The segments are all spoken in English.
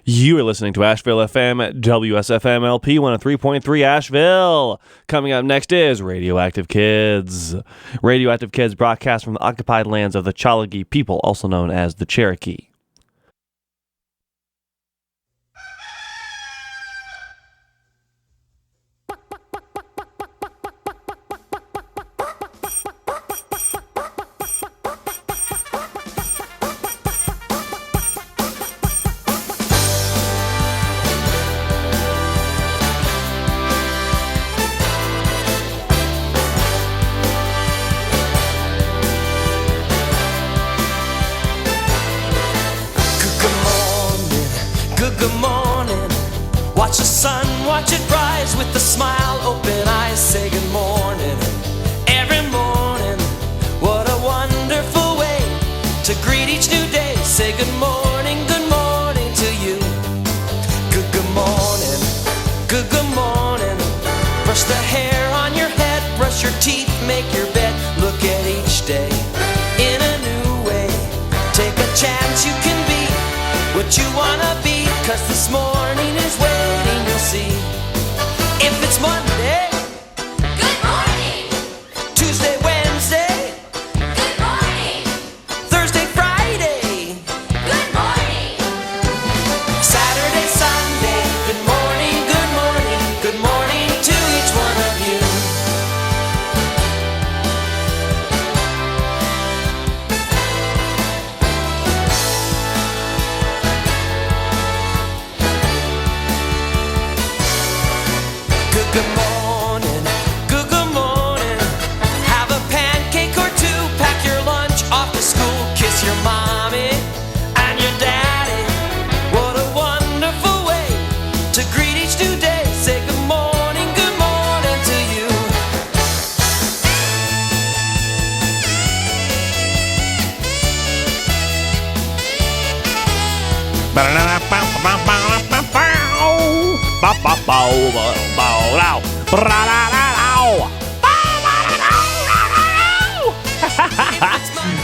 You are listening to Asheville FM at WSFM LP 103.3 Asheville. Coming up next is Radioactive Kids. Radioactive Kids broadcast from the occupied lands of the Chalagi people, also known as the Cherokee. Watch the sun, watch it rise with a smile, open eyes, say good morning. Every morning, what a wonderful way to greet each new day. Say good morning to you. Good morning, good morning. Brush the hair on your head, brush your teeth, make your bed. Look at each day in a new way. Take a chance, you can be what you wanna be, 'cause this morning is waiting, you'll see. If it's Monday, good morning. Tuesday, Wednesday, good morning. Thursday, Friday, good morning. Saturday, Sunday, good morning, good morning, good morning to each one of you. Good morning. Have a pancake or two, pack your lunch off to school, kiss your mommy and your daddy. What a wonderful way to greet each new day. Say good morning to you.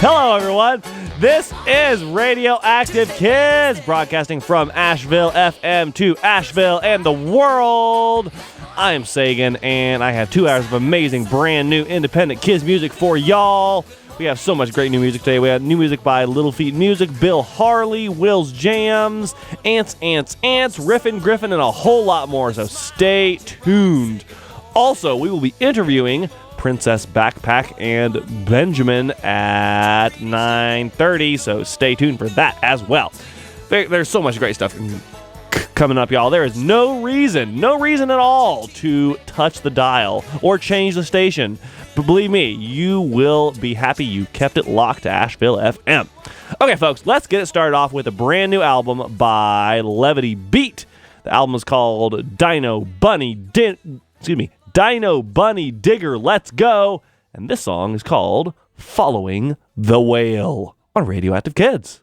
Hello, everyone. This is Radioactive Kids, broadcasting from Asheville FM to Asheville and the world. I am Sagan, and I have 2 hours of amazing, brand new, independent kids music for y'all. We have so much great new music today. We have new music by Little Feat Music, Bill Harley, Will's Jams, Ants, Riffin' Griffin, and a whole lot more, so stay tuned. Also, we will be interviewing Princess Backpack and Benjamin at 9:30, so stay tuned for that as well. There's so much great stuff coming up, y'all. There is no reason at all to touch the dial or change the station. But believe me, you will be happy you kept it locked to Asheville FM. Okay, folks, let's get it started off with a brand new album by Levity Beat. The album is called Dino Bunny Digger, Let's Go. And this song is called Following the Whale on Radioactive Kids.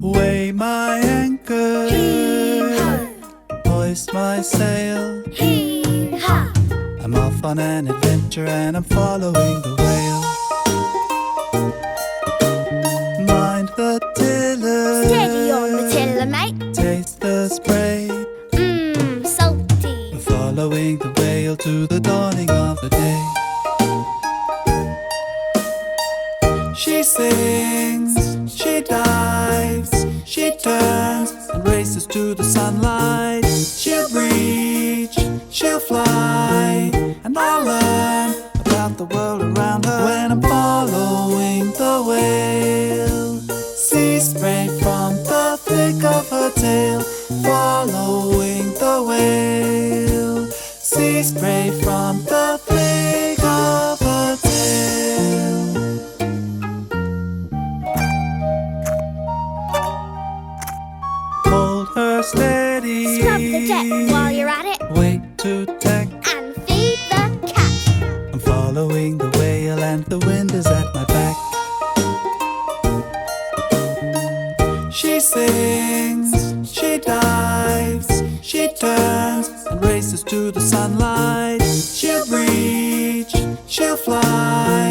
Weigh my anchor, Hee-haw. hoist my sail. Hee-haw. I'm off on an adventure and I'm following the whale. Mind the tiller, Steady on the tiller, mate. taste the spray. Salty. Following the whale to the dawning of the day. She sings, she dives, she turns and races to the sunlight. She'll reach, she'll fly, and I'll learn about the world around her when I'm following the whale. Sea spray from the flick of her tail, following the whale. Sea spray from the flick of her tail. Hold her steady. Scrub the deck while you're at it. Wait to tack. And feed the cat. I'm following the whale and the wind is at my back. She sings, she dives, she turns and races to the sunlight. She'll reach, she'll fly,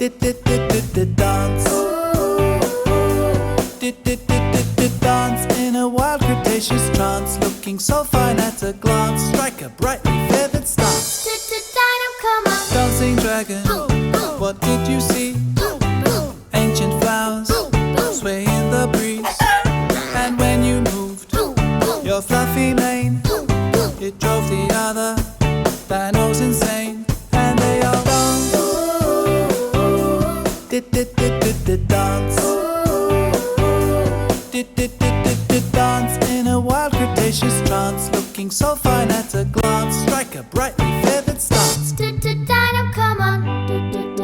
Dance. Dance in a wild Cretaceous trance, looking so fine at a glance. Strike a brightly feathered stance. Dino, come on. Dancing dragon, what did you see? Ancient flowers sway in the breeze, and when you moved your fluffy mane, it drove the other dinos insane, and they all dance. Dance. Dance in a wild Cretaceous trance, looking so fine at a glance. Strike a brightly feathered stance. Dino, come on. Dino,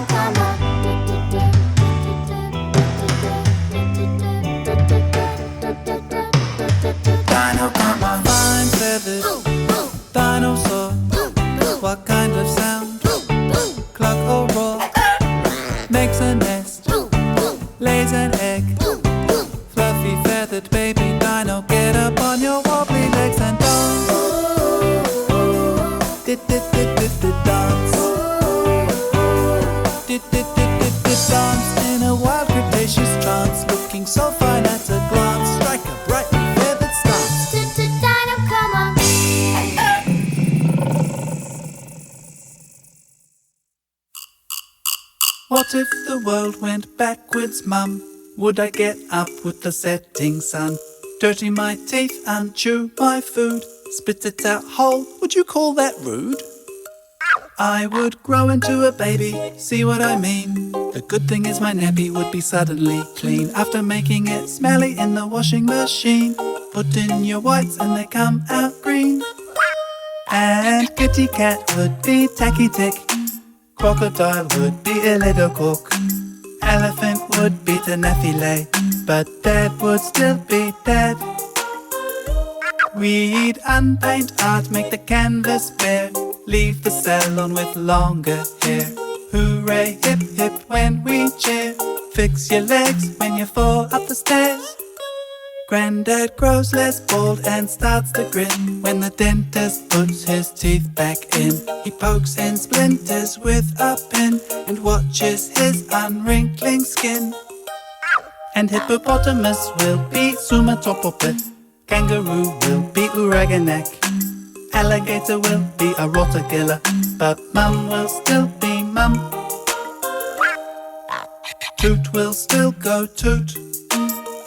come on. Dino, come on. Fine feathered dinosaur. What kind of sound? Cluck or roar? Makes a nest, lays an egg. Fluffy feathered baby dino, get up on your wobbly legs and dance. Dance. Dance in a wild Cretaceous trance, looking so fine at a glance. Strike a brightly feathered stance. Dino, come on. What if the world went backwards, mum? Would I get up with the setting sun? Dirty my teeth and chew my food, spit it out whole, would you call that rude? I would grow into a baby, see what I mean? The good thing is my nappy would be suddenly clean after making it smelly in the washing machine. Put in your whites and they come out green. And kitty cat would be tacky tick. Crocodile would be a little cork. Elephant would be the naffy but Dad would still be Dad. We'd unpaint art, make the canvas bare, leave the salon with longer hair. Hooray, hip hip when we cheer, fix your legs when you fall up the stairs. Granddad grows less bald and starts to grin when the dentist puts his teeth back in. He pokes in splinters with a pin and watches his unwrinkling skin. And hippopotamus will be Sumatopopet, kangaroo will be Uraganak, alligator will be a rotogilla, but Mum will still be Mum. Toot will still go toot,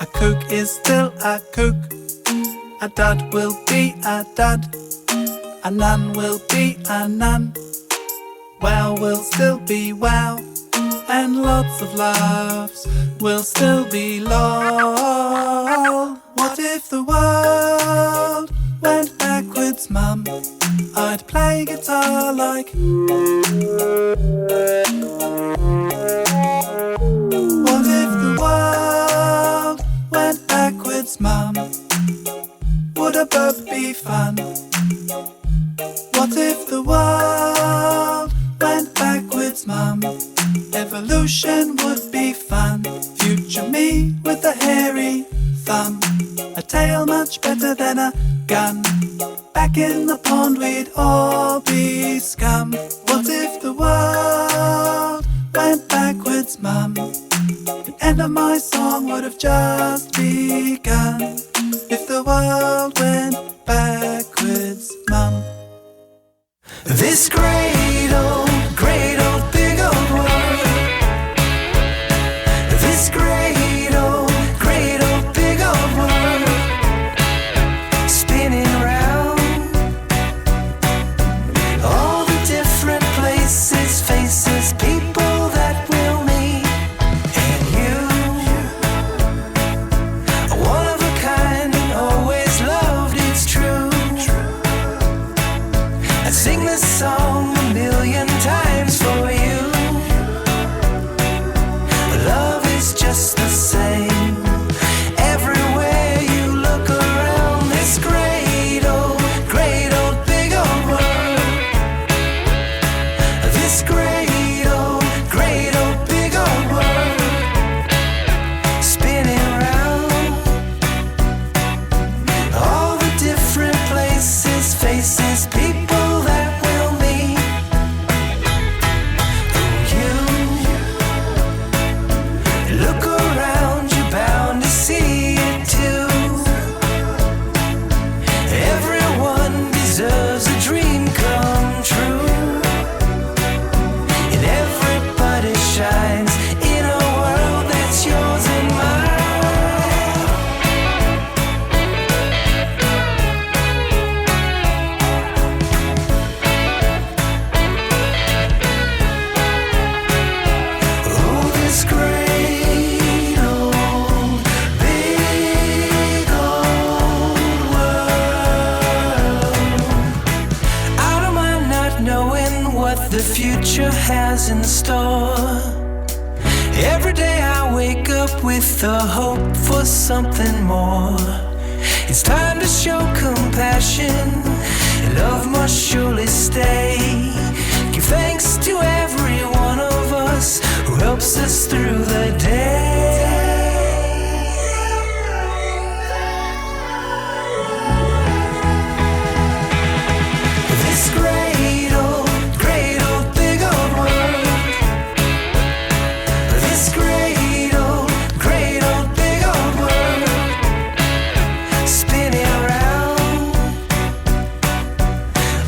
a kook is still a kook. A dud will be a dud, a nun will be a nun. Wow will still be wow, and lots of laughs will still be lol. What if the world went backwards, Mum? I'd play guitar like. What if the world went backwards, Mum? Would a burp be fun? What if the world went backwards, Mum? Evolution would be fun. Future me with a hairy thumb, a tail much better than a gun. Back in the pond we'd all be scum. What if the world went backwards, Mum? The end of my song would have just begun. If the world went backwards, Mum. This great old big old world. This great old big old world, spinning round. All the different places, faces, people that we'll meet. And you, one of a kind, always loved, it's true. I'd sing this song a million times for you. Love is just the same everywhere you look around this great old big old world. This great old big old world, spinning round. All the different places, faces, the future has in store. Every day I wake up with the hope for something more. It's time to show compassion. Love must surely stay. Give thanks to every one of us who helps us through the day. This great old, big old world. This great old, big old world. Spinning around.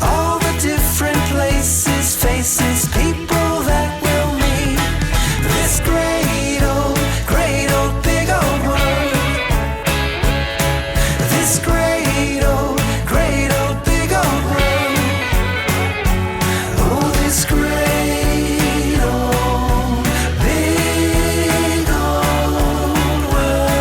All the different places, faces, people that we'll meet. This great old, big old world. This great old, big old world. Oh, this great old, big old world.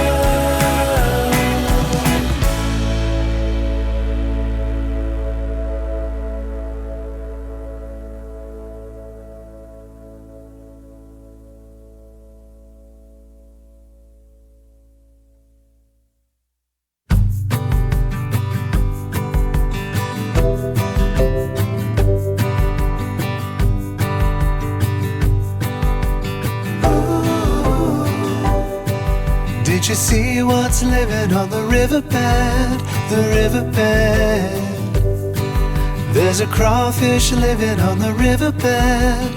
Did you see what's living on the riverbed? The riverbed. There's a crawfish living on the riverbed.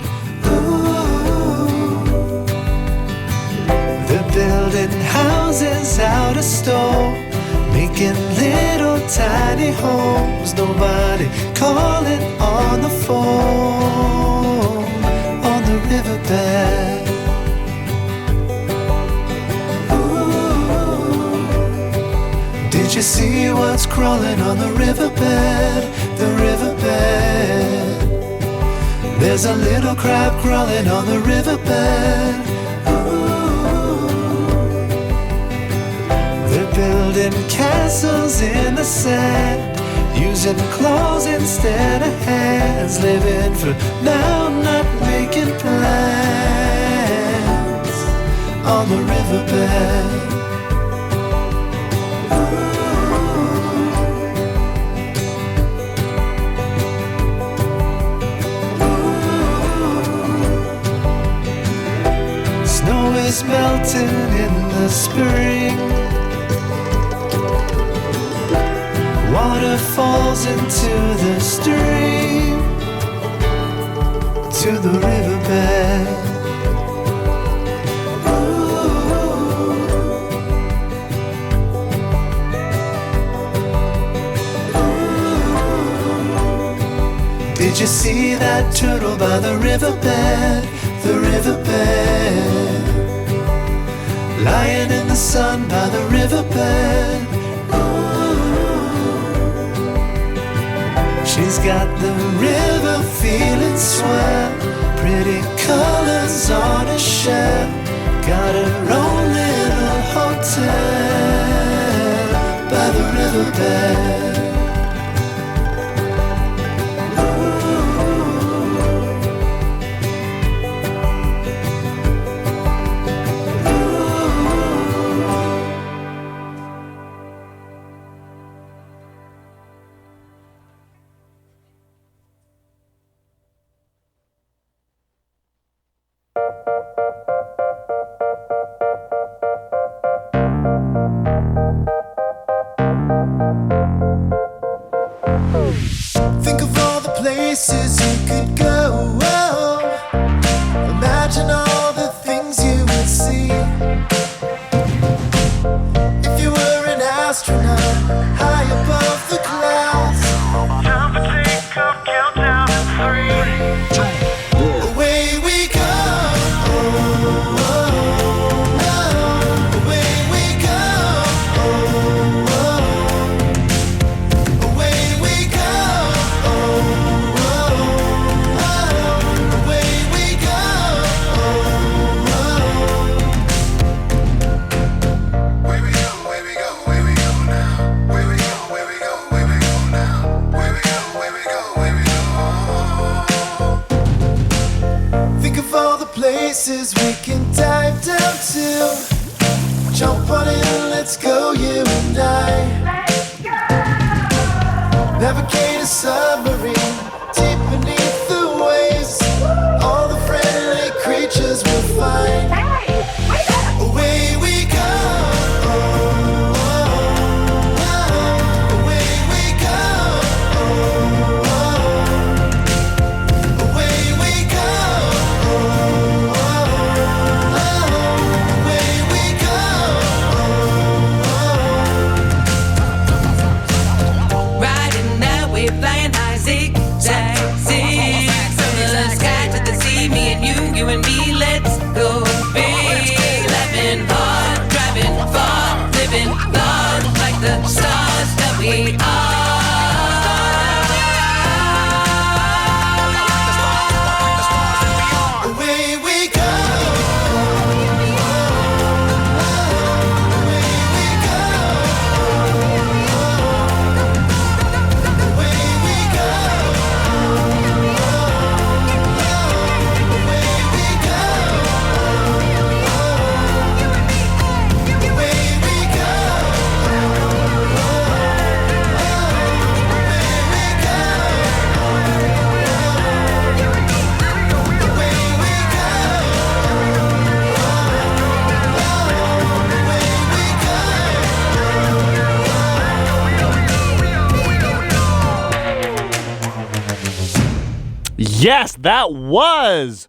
Ooh. They're building houses out of stone, making little tiny homes. Nobody calling on the phone on the riverbed. Did you see what's crawling on the riverbed? The riverbed. There's a little crab crawling on the riverbed. Ooh. They're building castles in the sand, using claws instead of hands, living for now, not making plans on the riverbed. Snow is melting in the spring. Water falls into the stream, to the riverbed. Did you see that turtle by the riverbed? The riverbed. Lying in the sun by the riverbed. She's got the river feeling swell, pretty colors on a shell. Got her own little hotel by the riverbed. Think of all the places you could go. Imagine all the things you would see if you were an astronaut high above the clouds. Time to take off, countdown to 3, 2, away we go. Away we go. Away we go. places we can dive down to. Jump on in, let's go, you and I. Navigate a submarine deep beneath the waves. All the friendly creatures will find. Away we go. Away we go. Away we go. Away we go. Riding that wave, flying high, zigzag, zig. From the sky to the sea, me and you and me, let's go big. Laughing hard, driving far, living large like the stars that we are. Away we go. Yes, that was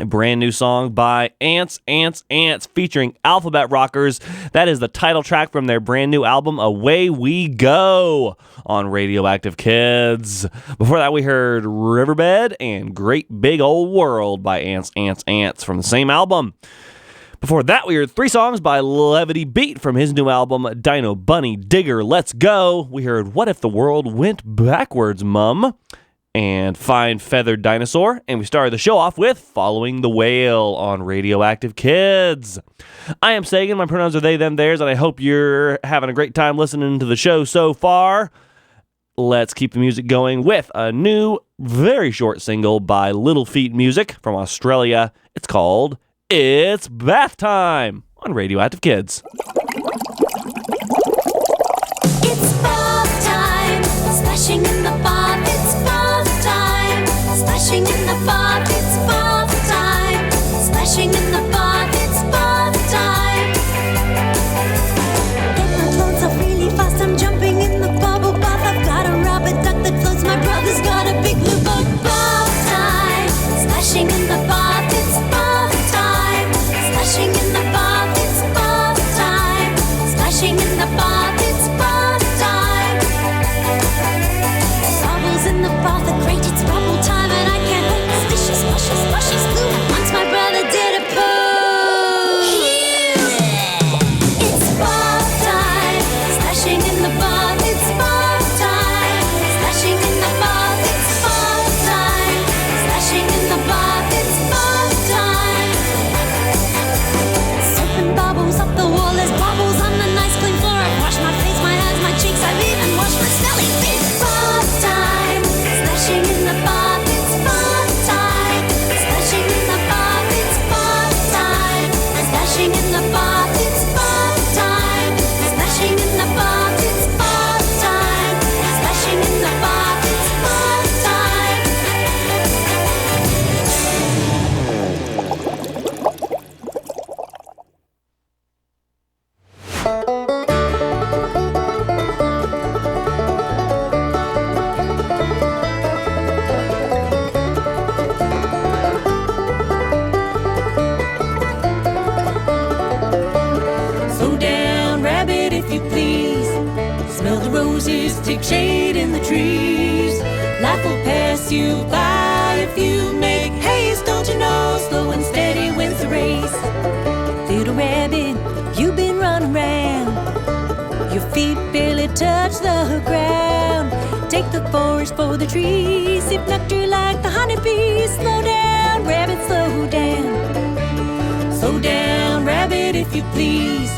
a brand new song by Ants, Ants, Ants featuring Alphabet Rockers. That is the title track from their brand new album, Away We Go, on Radioactive Kids. Before that, we heard Riverbed and Great Big Old World by Ants, Ants, Ants from the same album. Before that, we heard 3 songs by Levity Beat from his new album, Dino Bunny Digger, Let's Go. We heard What If the World Went Backwards, Mum? And Fine Feathered Dinosaur. And we started the show off with Following the Whale on Radioactive Kids. I am Sagan. My pronouns are they, them, theirs, and I hope you're having a great time listening to the show so far. Let's keep the music going with a new, very short single by Little Feat Music from Australia. It's called It's Bath Time on Radioactive Kids. It's bath time, splashing in the bath. It's bath time, splashing in the bath. It's bath time, splashing in the bath. It's bath time. Get my clothes off really fast. I'm jumping in the bubble bath. I've got a rubber duck that floats. My brother's got a big blue boat. Bath time, splashing in the bath. It's bath time, splashing in the bath. It's bath time, splashing in the bath. It's bath time. Bubbles in the bath are great. It's bubble time and I can't wait. Slishy, splashy, splashy, glue. Once my brother did a poo. It's bath time, splashing in the bath. It's bath time, splashing in the bath. It's bath time, splashing in the bath. It's bath time. Soap and bubbles up the wall. There's bubbles on the nice clean floor. I've washed my face, my hands, my cheeks. I've even washed my smelly feet. Bath time, splashing in the bath. It's bath time, splashing in the bath. It's bath time, splashing in the bath. It's bath time, splashing in the bath. It's bath time, splashing in the bath. It's bath time. Slow down, rabbit, if you please. Smell the roses, take shade in the trees. Life will pass you by if you make haste. Don't you know, slow and steady wins the race. Little rabbit, you've been running around. Your feet barely touch the ground. Take the forest for the trees. If nectar like the honeybees. Slow down, rabbit, slow down. Slow down, rabbit, if you please.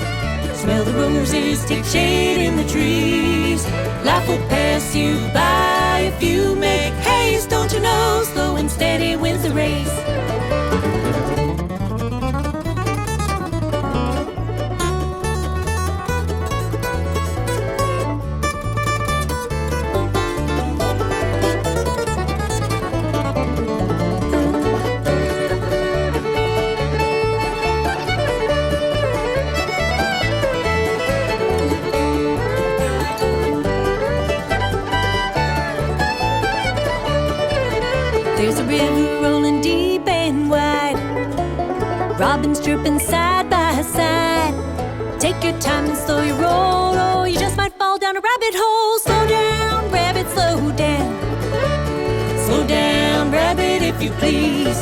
Smell the roses, take shade in the trees. Life will pass you by if you make haste. Don't you know, slow and steady wins the race. There's a river rolling deep and wide, robins chirping side by side. Take your time and slow your roll, or you just might fall down a rabbit hole. Slow down, rabbit, slow down. Slow down, rabbit, if you please.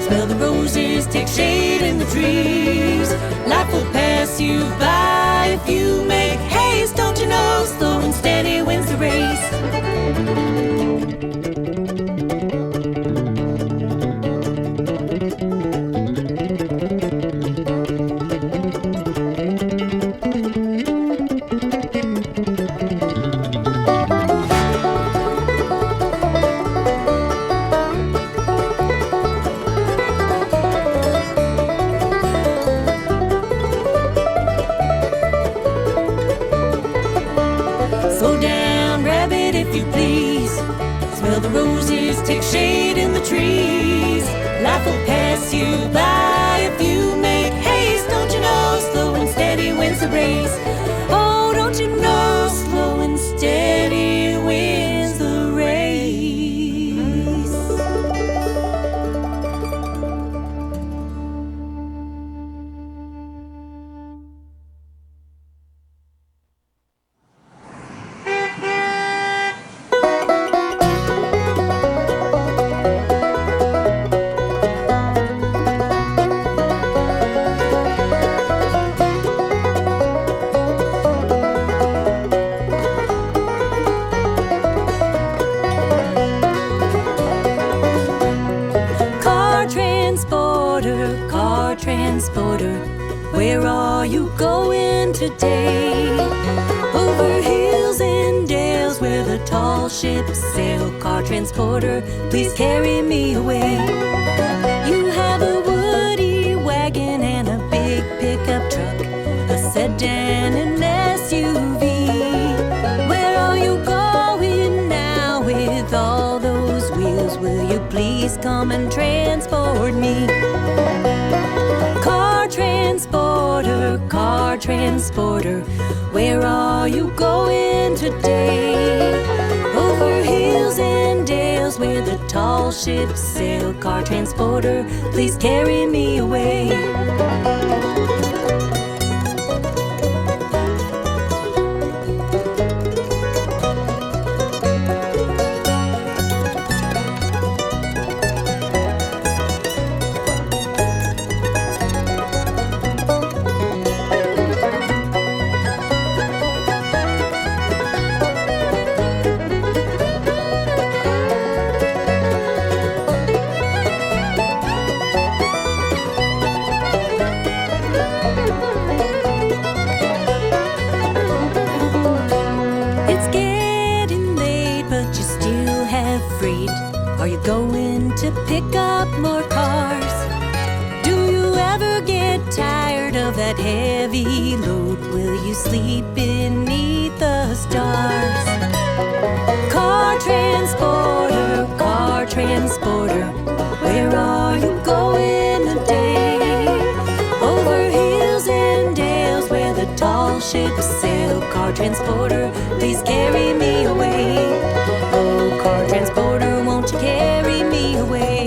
Smell the roses, take shade in the trees. Life will pass you by if you make haste. Don't you know, slow and steady wins the race. Slow down, rabbit, if you please. Smell the roses, take shade in the trees. Life will pass you by if you make haste. Don't you know, slow and steady wins the race. Oh, don't you know, slow and steady wins the race. Car transporter, where are you going today? Over hills and dales where the tall ships sail. Car transporter, please carry me away. You have a woody wagon and a big pickup truck, a sedan and SUV. Where are you going now with all those wheels? Will you please come and transport me? Car transporter, where are you going today? Over hills and dales where the tall ships sail. Car transporter, please carry me away. It's getting late, but you still have freight. Are you going to pick up more cars? Do you ever get tired of that heavy load? Will you sleep beneath the stars? Car transporter, where are you going today? Over hills and dales where the tall ships sail. Car transporter, please carry me away. Oh, car transporter, won't you carry me away?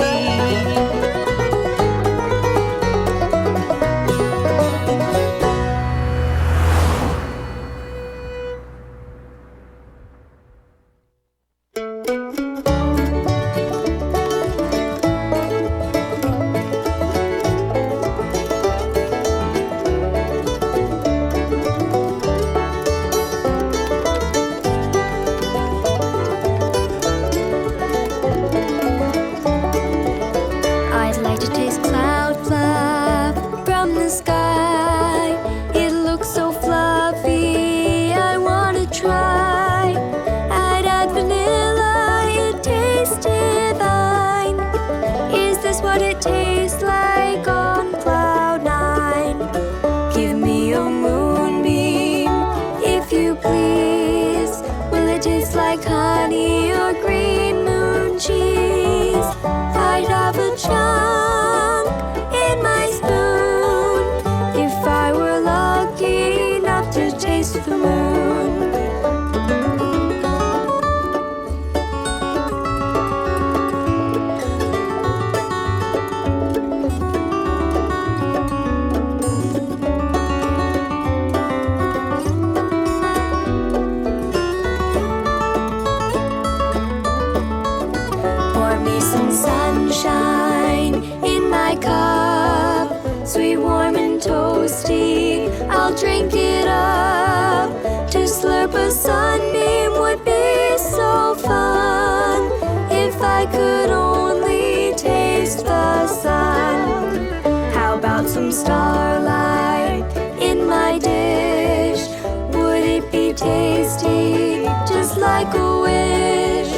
me some sunshine in my cup, sweet, warm, and toasty. I'll drink it up. To slurp a sunbeam would be so fun if I could only taste the sun. How about some starlight in my dish? Would it be tasty, just like a wish?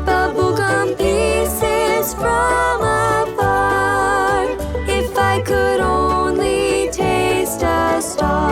Bubblegum pieces from afar, if I could only taste a star.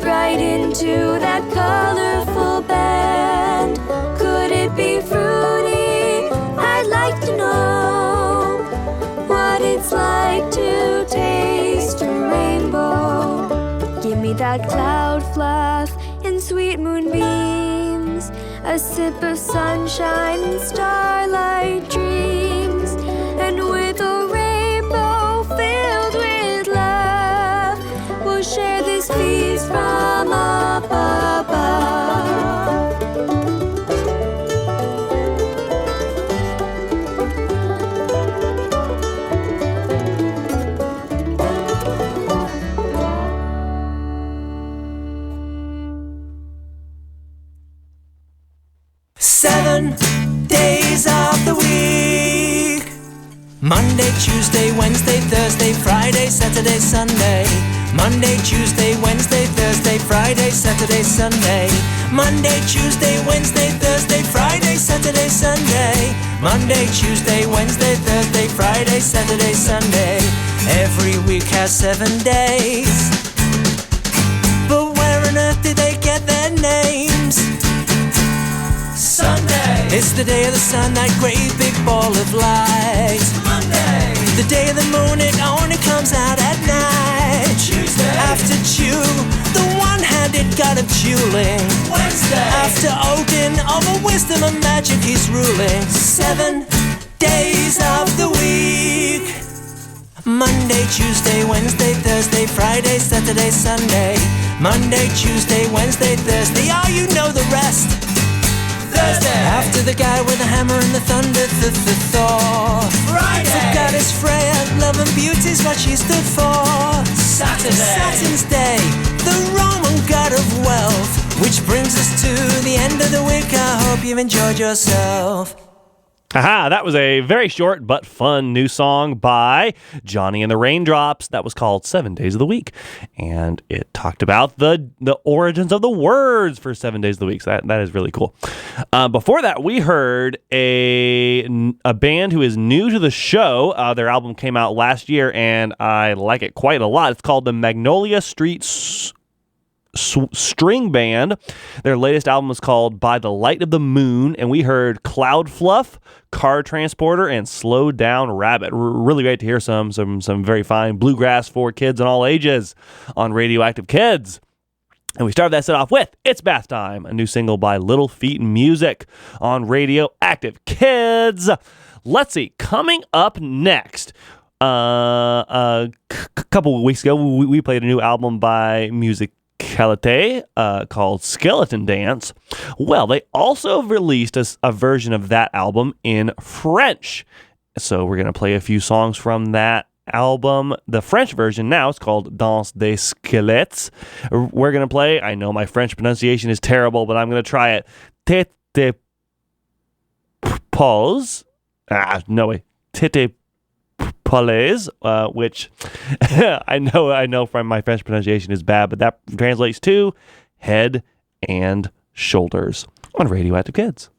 Right into that colorful band. Could it be fruity? I'd like to know what it's like to taste a rainbow. Give me that cloud fluff and sweet moonbeams, a sip of sunshine and starlight dreams, and with a rainbow filled with love, we'll share this feast from up above. 7 days of the week. Monday, Tuesday, Wednesday, Thursday, Friday, Saturday, Sunday. Monday, Tuesday, Wednesday, Thursday, Friday, Saturday, Sunday. Monday, Tuesday, Wednesday, Thursday, Friday, Saturday, Sunday. Monday, Tuesday, Wednesday, Thursday, Friday, Saturday, Sunday. Every week has 7 days. But where on earth did they get their names? Sunday. It's the day of the sun, that great big ball of light. Monday. The day of the moon, it only comes out at night. Tuesday. After Chew, the one-handed god of dueling. Wednesday. After Odin, over wisdom and magic he's ruling. 7 days of the week. Monday, Tuesday, Wednesday, Thursday, Friday, Saturday, Sunday. Monday, Tuesday, Wednesday, Thursday. Oh, you know the rest. Thursday. After the guy with the hammer and the thunder, Thor. Friday. For goddess Freya, love and beauty's what she stood for. Saturday. Saturn's day, the Roman god of wealth. Which brings us to the end of the week. I hope you've enjoyed yourself. Aha, that was a very short but fun new song by Johnny and the Raindrops. That was called 7 Days of the Week. And it talked about the origins of the words for 7 days of the week. So that is really cool. Before that, we heard a band who is new to the show. Their album came out last year, and I like it quite a lot. It's called the Magnolia Street String Band. Their latest album is called By the Light of the Moon, and we heard Cloud Fluff, Car Transporter, and Slow Down Rabbit. Really great to hear some very fine bluegrass for kids and all ages on Radioactive Kids. And we started that set off with It's Bath Time, a new single by Little Feat Music on Radioactive Kids. Let's see, coming up next, a couple of weeks ago, we played a new album by Musicalite called Skeleton Dance. Well, they also released a version of that album in French. So we're going to play a few songs from that album. The French version now is called Danse des Squelettes. We're going to play, I know my French pronunciation is terrible, but I'm going to try it. Tete Pause. Tete Palaise, which I know from my French pronunciation is bad, but that translates to head and shoulders on Radioactive Kids.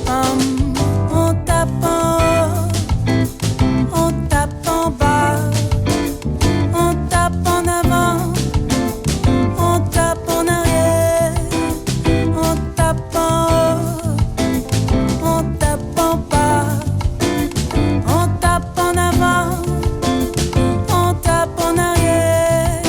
On tape en bas, on tape en avant, on tape en arrière, on tape en haut, on tape en bas, on tape en avant, on tape en arrière.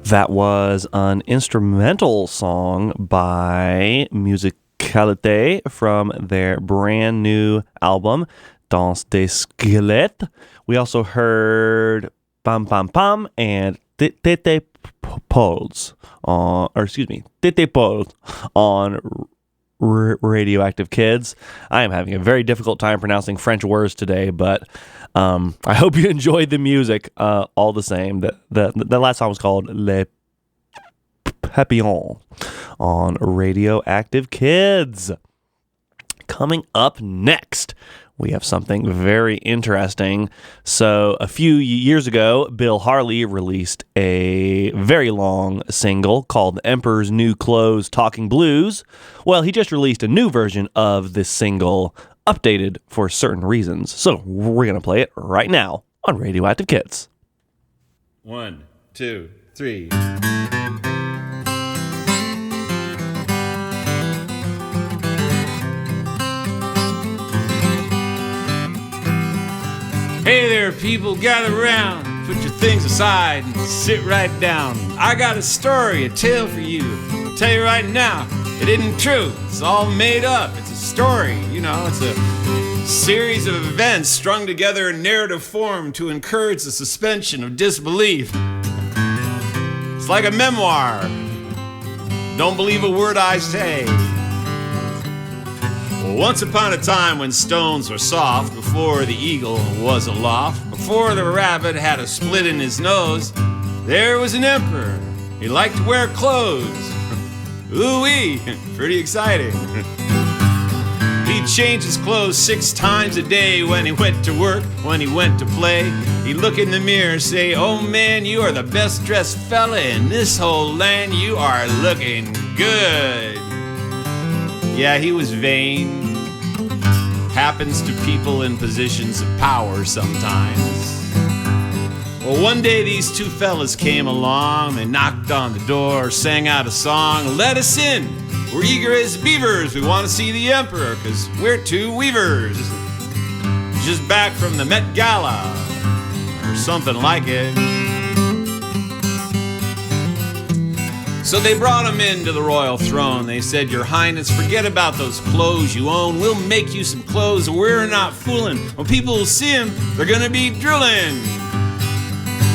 That was an instrumental song by Musicalité from their brand new album, Danse des Squelettes. We also heard Pam Pam Pam and Tete Poles on Radioactive Kids. I am having a very difficult time pronouncing French words today, but I hope you enjoyed the music all the same. The last song was called Les Papillons on Radioactive Kids. Coming up next, we have something very interesting. So a few years ago, Bill Harley released a very long single called The Emperor's New Clothes Talking Blues. Well, he just released a new version of this single, updated for certain reasons. So we're going to play it right now on Radioactive Kids. 1, 2, 3. Hey there, people, gather around. Put your things aside and sit right down. I got a story, a tale for you. I'll tell you right now, it isn't true. It's all made up. It's a story, it's a series of events strung together in narrative form to encourage the suspension of disbelief. It's like a memoir. Don't believe a word I say. Once upon a time when stones were soft, before the eagle was aloft, before the rabbit had a split in his nose, there was an emperor. He liked to wear clothes. Ooh-wee, pretty exciting. He'd change his clothes 6 times a day when he went to work, when he went to play. He'd look in the mirror and say, oh man, you are the best dressed fella in this whole land. You are looking good. Yeah, he was vain. Happens to people in positions of power sometimes. Well, one day these 2 fellas came along. They knocked on the door, sang out a song. Let us in. We're eager as beavers. We want to see the emperor, 'cause we're 2 weavers. Just back from the Met Gala, or something like it. So they brought him into the royal throne. They said, Your Highness, forget about those clothes you own. We'll make you some clothes. We're not fooling. When people will see him, they're gonna be drilling.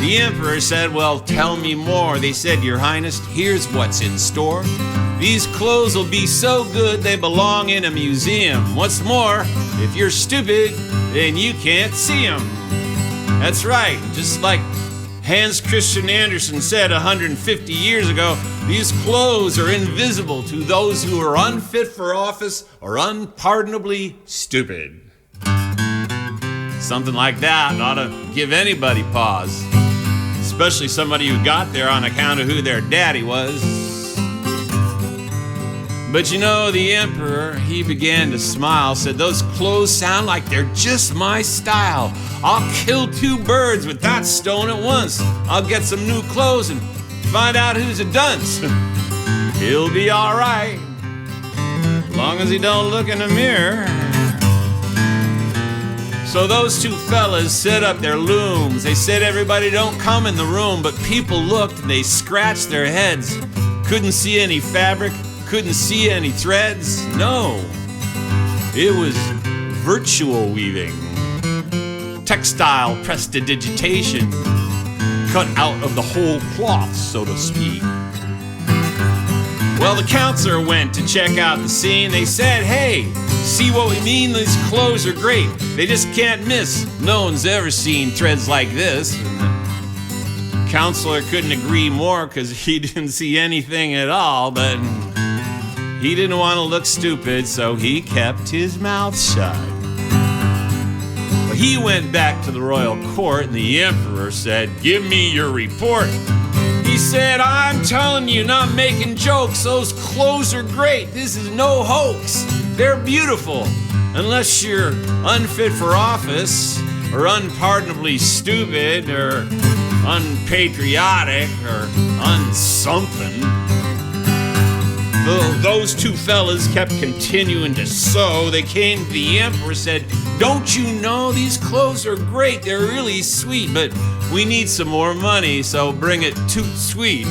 The emperor said, well, tell me more. They said, Your Highness, here's what's in store. These clothes will be so good they belong in a museum. What's more, if you're stupid, then you can't see them. That's right, just like Hans Christian Andersen said 150 years ago, these clothes are invisible to those who are unfit for office or unpardonably stupid. Something like that ought to give anybody pause, especially somebody who got there on account of who their daddy was. But the emperor, he began to smile, said, those clothes sound like they're just my style. I'll kill 2 birds with that stone at once. I'll get some new clothes and find out who's a dunce. He'll be all right, as long as he don't look in the mirror. So those 2 fellas set up their looms. They said, everybody don't come in the room, but people looked and they scratched their heads. Couldn't see any fabric. Couldn't see any threads. No, it was virtual weaving, textile prestidigitation, cut out of the whole cloth, so to speak. Well, the counselor went to check out the scene. They said, hey, see what we mean? These clothes are great. They just can't miss. No one's ever seen threads like this. And the counselor couldn't agree more because he didn't see anything at all, but he didn't want to look stupid, so he kept his mouth shut. Well, he went back to the royal court, and the emperor said, give me your report. He said, I'm telling you, not making jokes. Those clothes are great. This is no hoax. They're beautiful. Unless you're unfit for office, or unpardonably stupid, or unpatriotic, or unsomething. Those two fellas kept continuing to sew. They came to the emperor, said, "Don't you know these clothes are great? They're really sweet, but we need some more money, so bring it toot sweet."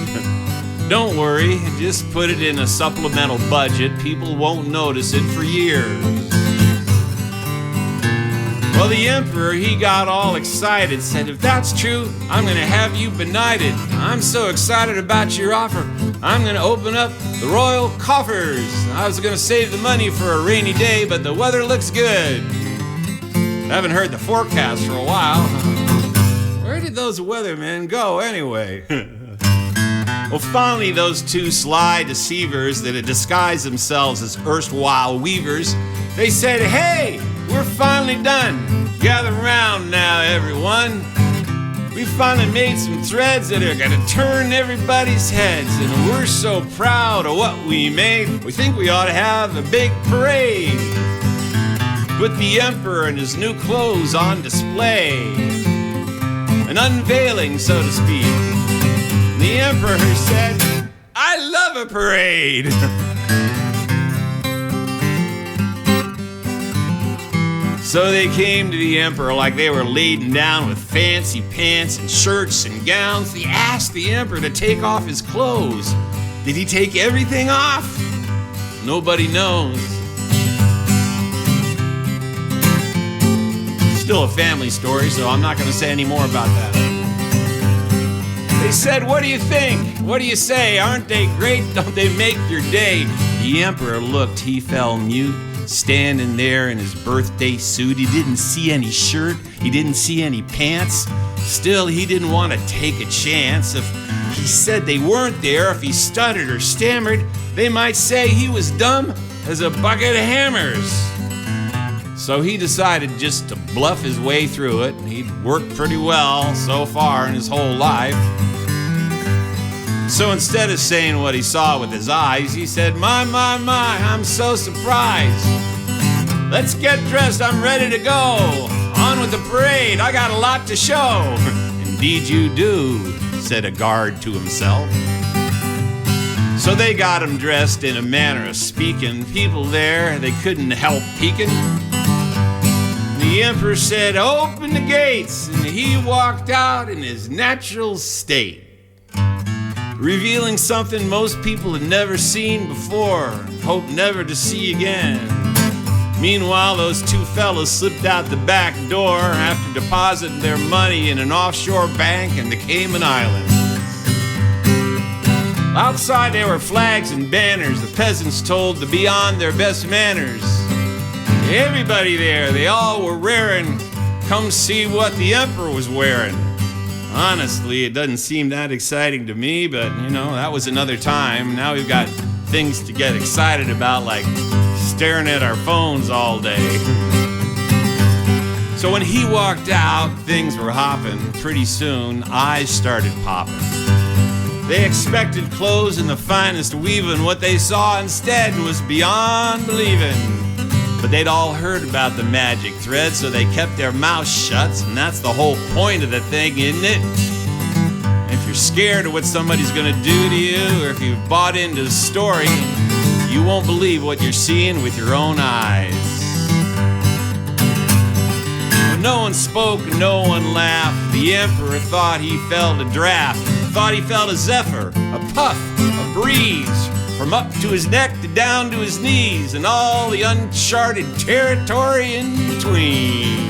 "Don't worry, just put it in a supplemental budget. People won't notice it for years." Well, the emperor, he got all excited, said, "If that's true, I'm gonna have you benighted. I'm so excited about your offer, I'm gonna open up the royal coffers. I was gonna save the money for a rainy day, but the weather looks good." I haven't heard the forecast for a while. Where did those weathermen go anyway? Well, finally, those two sly deceivers that had disguised themselves as erstwhile weavers, they said, "Hey, we're finally done. Gather around now, everyone. We finally made some threads that are gonna turn everybody's heads, and we're so proud of what we made, we think we ought to have a big parade. Put the emperor and his new clothes on display, an unveiling, so to speak." The emperor said, "I love a parade." So they came to the emperor like they were laden down with fancy pants and shirts and gowns. They asked the emperor to take off his clothes. Did he take everything off? Nobody knows. Still a family story, so I'm not going to say any more about that. They said, "What do you think? What do you say? Aren't they great? Don't they make your day?" The emperor looked, he fell mute, standing there in his birthday suit. He didn't see any shirt, he didn't see any pants. Still, he didn't want to take a chance. If he said they weren't there, if he stuttered or stammered, they might say he was dumb as a bucket of hammers. So he decided just to bluff his way through it. He'd worked pretty well so far in his whole life. So instead of saying what he saw with his eyes, he said, my, I'm so surprised. Let's get dressed, I'm ready to go. On with the parade, I got a lot to show." "Indeed you do," said a guard to himself. So they got him dressed in a manner of speaking. People there, they couldn't help peeking. The emperor said, "Open the gates," and he walked out in his natural state, revealing something most people had never seen before and hope never to see again. Meanwhile, those two fellas slipped out the back door after depositing their money in an offshore bank in the Cayman Islands. Outside there were flags and banners, the peasants told to be on their best manners. Everybody there, they all were raring, come see what the emperor was wearing. Honestly, it doesn't seem that exciting to me, but that was another time. Now we've got things to get excited about, like staring at our phones all day. So when he walked out, things were hopping. Pretty soon, eyes started popping. They expected clothes in the finest weaving. What they saw instead was beyond believing. But they'd all heard about the magic thread, so they kept their mouths shut, and that's the whole point of the thing, isn't it? If you're scared of what somebody's gonna do to you, or if you've bought into the story, you won't believe what you're seeing with your own eyes. When no one spoke, no one laughed, the emperor thought he felt a draft, thought he felt a zephyr, a puff, a breeze, from up to his neck to down to his knees, and all the uncharted territory in between.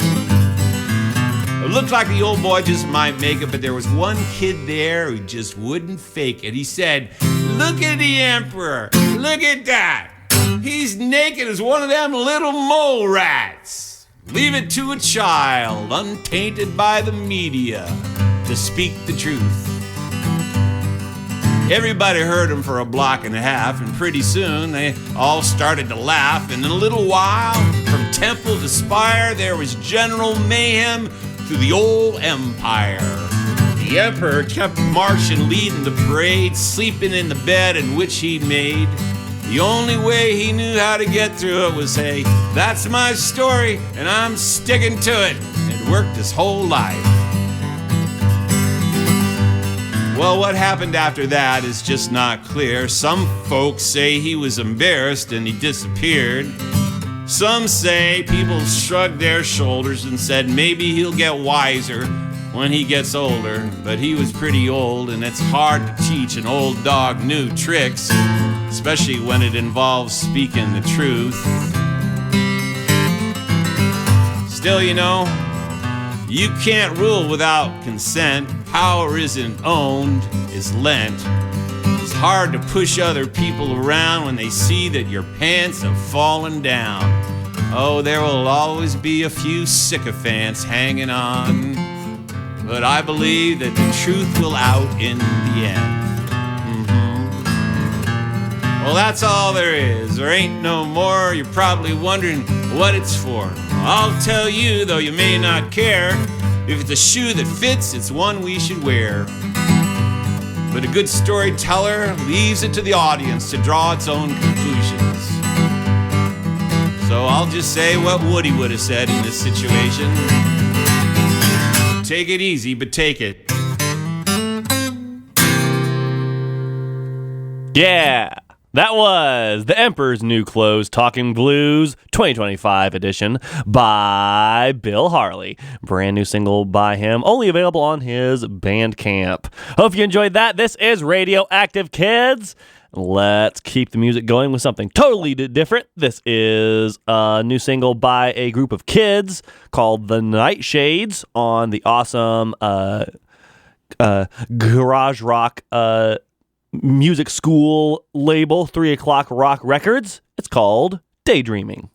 It looked like the old boy just might make it, but there was one kid there who just wouldn't fake it. He said, "Look at the emperor, look at that. He's naked as one of them little mole rats. Leave it to a child, untainted by the media, to speak the truth." Everybody heard him for a block and a half, and pretty soon they all started to laugh. And in a little while, from temple to spire, there was general mayhem through the old empire. The emperor kept marching, leading the parade, sleeping in the bed in which he'd made. The only way he knew how to get through it was say, "That's my story, and I'm sticking to it." It worked his whole life. Well, what happened after that is just not clear. Some folks say he was embarrassed and he disappeared. Some say people shrugged their shoulders and said maybe he'll get wiser when he gets older. But he was pretty old, and it's hard to teach an old dog new tricks, especially when it involves speaking the truth. Still, you know, you can't rule without consent. Power isn't owned, it's lent. It's hard to push other people around when they see that your pants have fallen down. Oh, there will always be a few sycophants hanging on, but I believe that the truth will out in the end. Well, that's all there is. There ain't no more. You're probably wondering what it's for. I'll tell you, though you may not care. If it's a shoe that fits, it's one we should wear. But a good storyteller leaves it to the audience to draw its own conclusions. So I'll just say what Woody would have said in this situation. Take it easy, but take it. Yeah, that was The Emperor's New Clothes Talking Blues 2025 edition by Bill Harley. Brand new single by him, only available on his Bandcamp. Hope you enjoyed that. This is Radioactive Kids. Let's keep the music going with something totally different. This is a new single by a group of kids called The Nightshades on the awesome garage rock music school label 3 O'Clock Rock Records. It's called Daydreaming.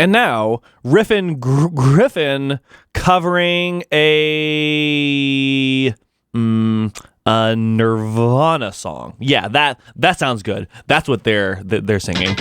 And now, Griffin covering a Nirvana song. Yeah, that sounds good. That's what they're singing.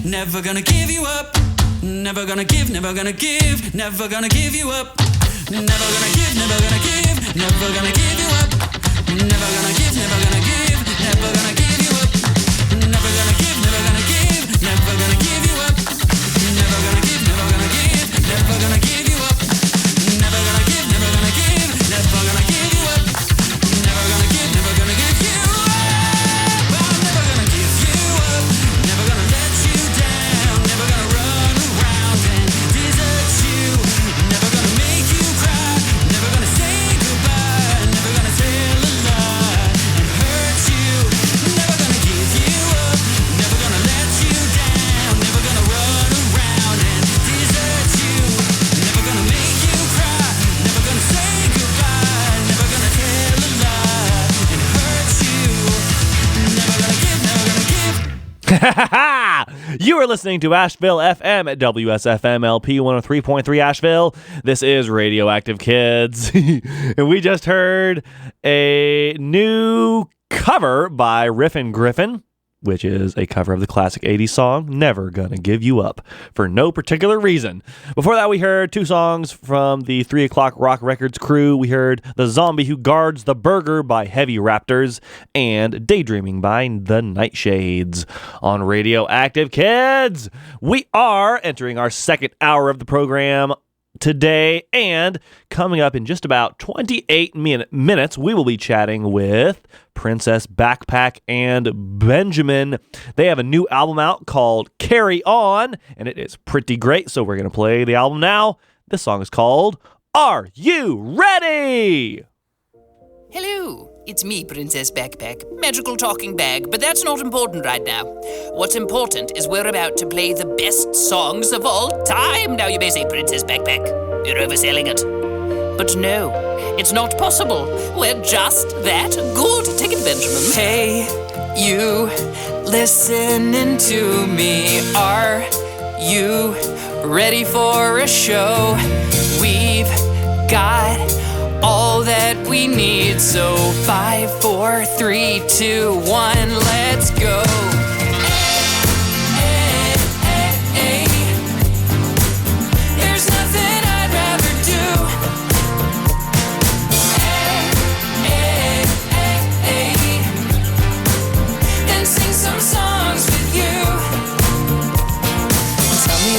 Never gonna give you up. Never gonna give, never gonna give, never gonna give you up. Never gonna give, never gonna give, never gonna give you up. Never gonna give, never gonna give, never gonna give you up. Never gonna give, never gonna give, never gonna give you up. Never gonna give, never gonna give, never gonna give you up. Never gonna give, never gonna give, never gonna give you up. Never gonna give, never gonna give you up. I'm never gonna give you up. Never gonna let you down. Never gonna run around and desert you. Never gonna make you cry. Never gonna say goodbye. Never gonna tell a lie and hurt you. Never gonna give you up. Never gonna let you down. Never gonna run around and desert you. Never gonna make you cry. Never gonna say goodbye. Never gonna tell a lie and hurt you. Never gonna give, never gonna give. You are listening to Asheville FM at WSFM LP 103.3 Asheville. This is Radioactive Kids. And we just heard a new cover by Riffin' Griffin, which is a cover of the classic 80s song, Never Gonna Give You Up, for no particular reason. Before that, we heard two songs from the 3 O'Clock Rock Records crew. We heard The Zombie Who Guards the Burger by Heavy Raptors and Daydreaming by The Nightshades. On Radioactive Kids, we are entering our second hour of the program today, and coming up in just about 28 minutes, we will be chatting with Princess Backpack and Benjamin. They have a new album out called Carry On, and it is pretty great, so we're going to play the album now. This song is called Are You Ready? Hello, it's me, Princess Backpack. Magical talking bag, but that's not important right now. What's important is we're about to play the best songs of all time. Now you may say, Princess Backpack, you're overselling it. But no, it's not possible. We're just that good. Take it, Benjamin. Hey, you listening to me. Are you ready for a show? We've got all that we need, so 5, 4, 3, 2, 1, let's go. Hey, hey, hey, hey. There's nothing I'd rather do. Hey, hey, hey, hey. Than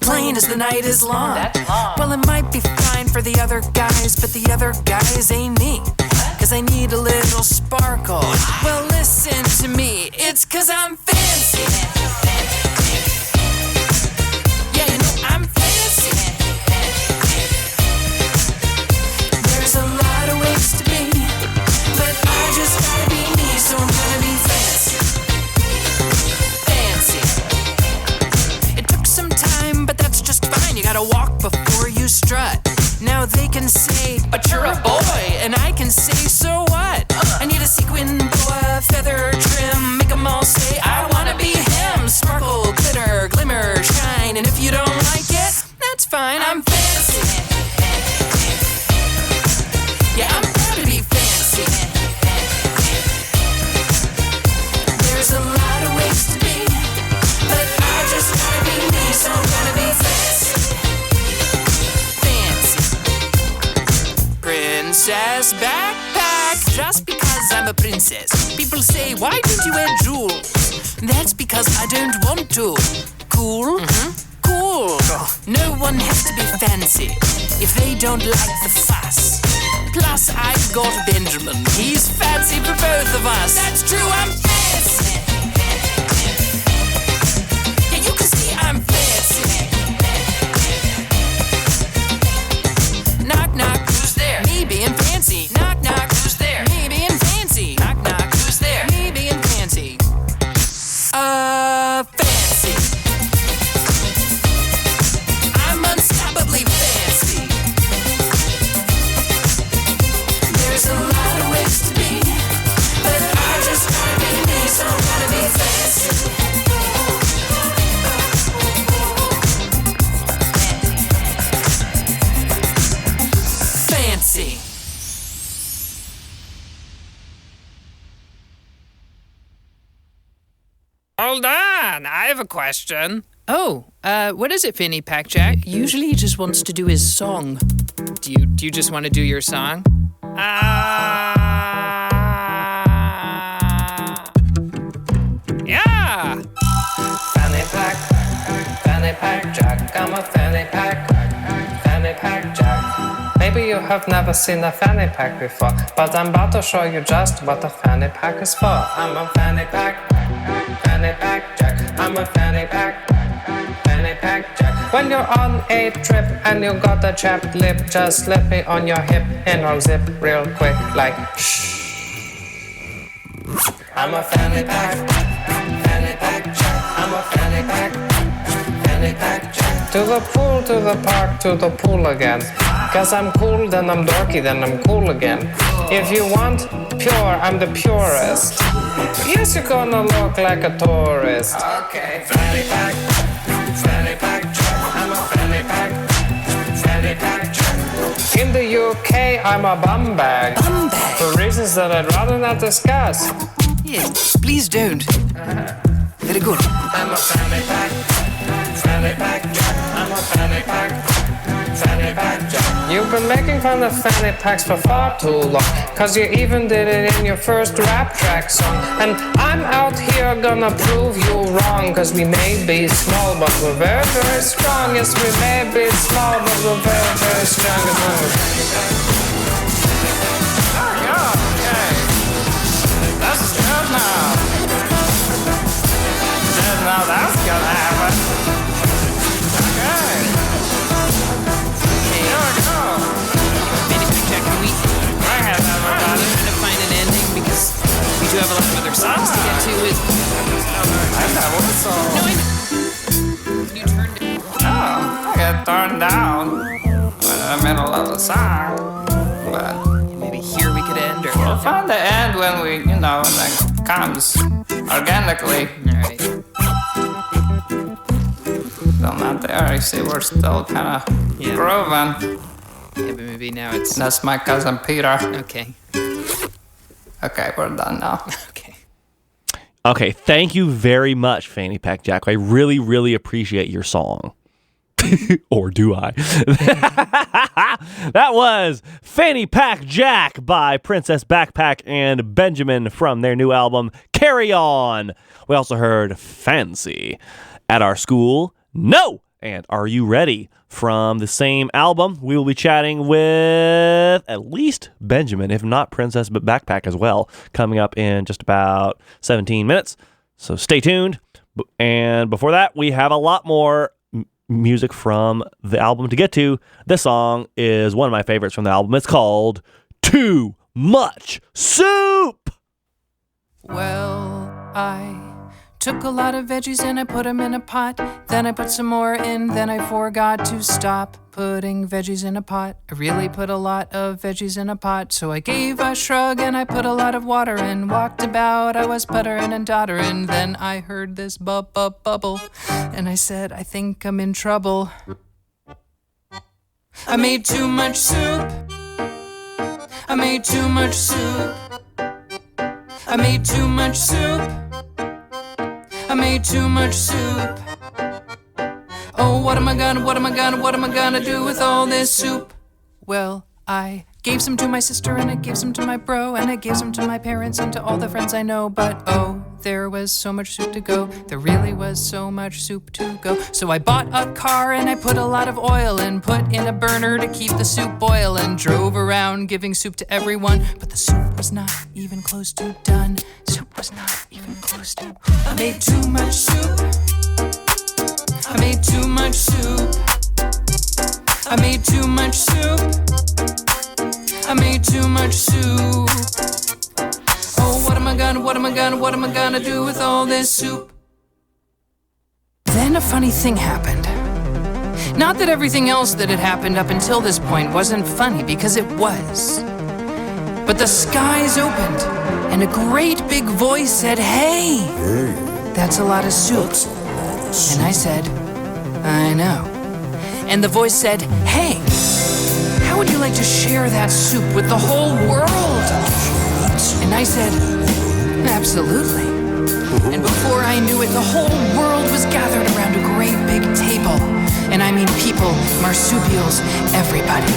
plain as the night is long. That's long. Well, it might be fine for the other guys, but the other guys ain't me. Cause I need a little sparkle. Well, listen to me, it's cause I'm fancy. Yeah, you know I'm fancy. There's a lot of ways to be, but I just gotta be me, so I'm gonna be fancy. Fancy. It took some time, but that's just fine. You gotta walk before you strut. Now they can say, but you're a boy, and I can say, so what? I need a sequin boa, feather trim, make 'em all say, I wanna be him. Sparkle, glitter, glimmer, shine, and if you don't like it, that's fine, I'm fancy. Yeah, I'm proud to be fancy. There's a lot of ways to be, but I just gotta be me, so I'm gonna be fancy. Princess backpack. Just because I'm a princess, people say, why don't you wear jewels? That's because I don't want to. Cool? Cool. No one has to be fancy if they don't like the fuss. Plus, I've got Benjamin. He's fancy for both of us. That's true, I'm fancy. Yeah, you can see I'm fancy. Knock, knock, who's there? Me being fancy. Knock, knock, who's there? Me being fancy. Knock, knock, who's there? Me being fancy. Fancy. I'm unstoppably fancy. There's a lot of ways to be, but I just gotta be me, so I'm gonna be fancy. Fancy. Hold on, I have a question. Oh, what is it, Fanny Pack Jack? Usually he just wants to do his song. Do you just want to do your song? Yeah! Fanny Pack Jack, I'm a Fanny Pack Jack. Maybe you have never seen a fanny pack before, but I'm about to show you just what a fanny pack is for. I'm a Fanny Pack Jack. I'm a Fanny Pack Jack. When you're on a trip and you got a chapped lip, just slip me on your hip and I'll zip real quick like shh. I'm a Fanny Pack Jack. I'm a Fanny Pack Jack. To the pool, to the park, to the pool again. Cause I'm cool, then I'm dorky, then I'm cool again. If you want pure, I'm the purest. Yes, you're gonna look like a tourist. Okay, Fanny Pack Jack. I'm a Fanny Pack Jack. In the UK, I'm a bum bag. For reasons that I'd rather not discuss. Yes, please don't. Very good. I'm a Fanny Pack Jack. I'm a Fanny Pack Jack. You've been making fun of fanny packs for far too long, cause you even did it in your first rap track song. And I'm out here gonna prove you wrong, cause we may be small but we're very, very strong. Yes, we may be small but we're very, very strong. Oh, yeah, okay. That's good now. Good now, that's gonna happen. Okay. Here we go. Fanny Pack Jack, can we Go ahead, everybody. try to find an ending, because we do have a lot of other songs to get to. I know what song. No, you turned it. Oh, I got turned down in the middle of the song. But Maybe here we could end, or we'll find the end when we, when it comes organically. all right. Still not there. You see, we're still kind of Yeah. grooving. Yeah, but maybe now it's That's my cousin Peter. okay. Okay, we're done now. Okay. Okay, thank you very much, Fanny Pack Jack. I really, really appreciate your song. Or do I? That was Fanny Pack Jack by Princess Backpack and Benjamin from their new album, Carry On. We also heard Fancy. At Our School? No! And Are You Ready? From the same album, we will be chatting with at least Benjamin, if not Princess Backpack as well, coming up in just about 17 minutes. So stay tuned. And before that, we have a lot more music from the album to get to. This song is one of my favorites from the album. It's called Too Much Soup! Well, I took a lot of veggies and I put them in a pot. Then I put some more in, then I forgot to stop putting veggies in a pot. I really put a lot of veggies in a pot, so I gave a shrug and I put a lot of water in. Walked about, I was puttering and doddering. Then I heard this bubble, and I said, I think I'm in trouble. I made too much soup. I made too much soup. I made too much soup. I made too much soup. Oh, what am I gonna do with all this soup? Well, I gave some to my sister and I gave some to my bro and I gave some to my parents and to all the friends I know. But oh, there was so much soup to go. There really was so much soup to go. So I bought a car and I put a lot of oil and put in a burner to keep the soup boiling. Drove around giving soup to everyone, but the soup was not even close to done. Soup was not even close to. I made too much soup. I made too much soup. I made too much soup. I made too much soup. Oh, what am I gonna do with all this soup? Then a funny thing happened. Not that everything else that had happened up until this point wasn't funny, because it was. But the skies opened, and a great big voice said, "Hey, that's a lot of soup." And I said, "I know." And the voice said, "Hey, how would you like to share that soup with the whole world?" And I said, "Absolutely." And before I knew it, the whole world was gathered around a great big table. And I mean people, marsupials, everybody.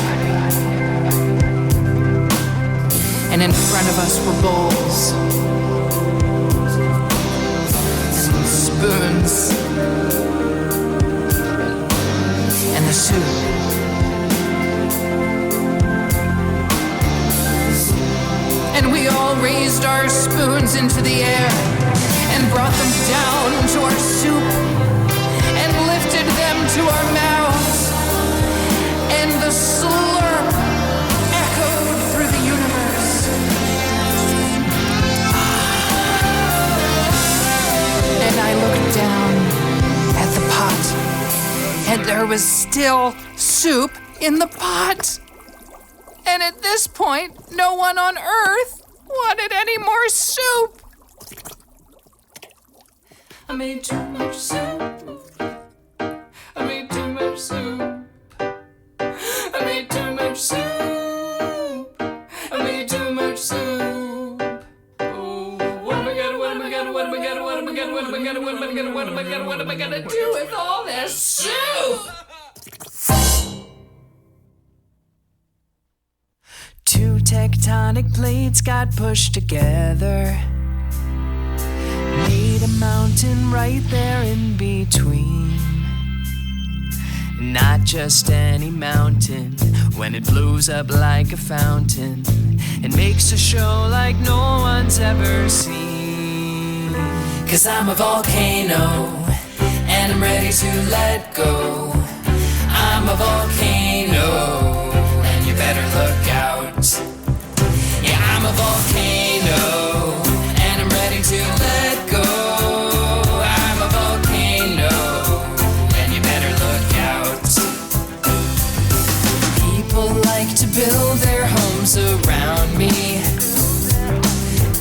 And in front of us were bowls and spoons and the soup. And we all raised our spoons into the air and brought them down to our soup and lifted them to our mouths. And the slurp echoed through the universe. And I looked down at the pot, and there was still soup in the pot. And at this point, no one on Earth wanted any more soup. I made too much soup. I made too much soup. I made too much soup. I made too much soup. Oh, what am I gonna do with all this soup? Two tectonic plates got pushed together, made a mountain right there in between. Not just any mountain, when it blows up like a fountain and makes a show like no one's ever seen. 'Cause I'm a volcano and I'm ready to let go. I'm a volcano and you better look out. Yeah, I'm a volcano and I'm ready to let go. I'm a volcano and you better look out. People like to build their homes around me,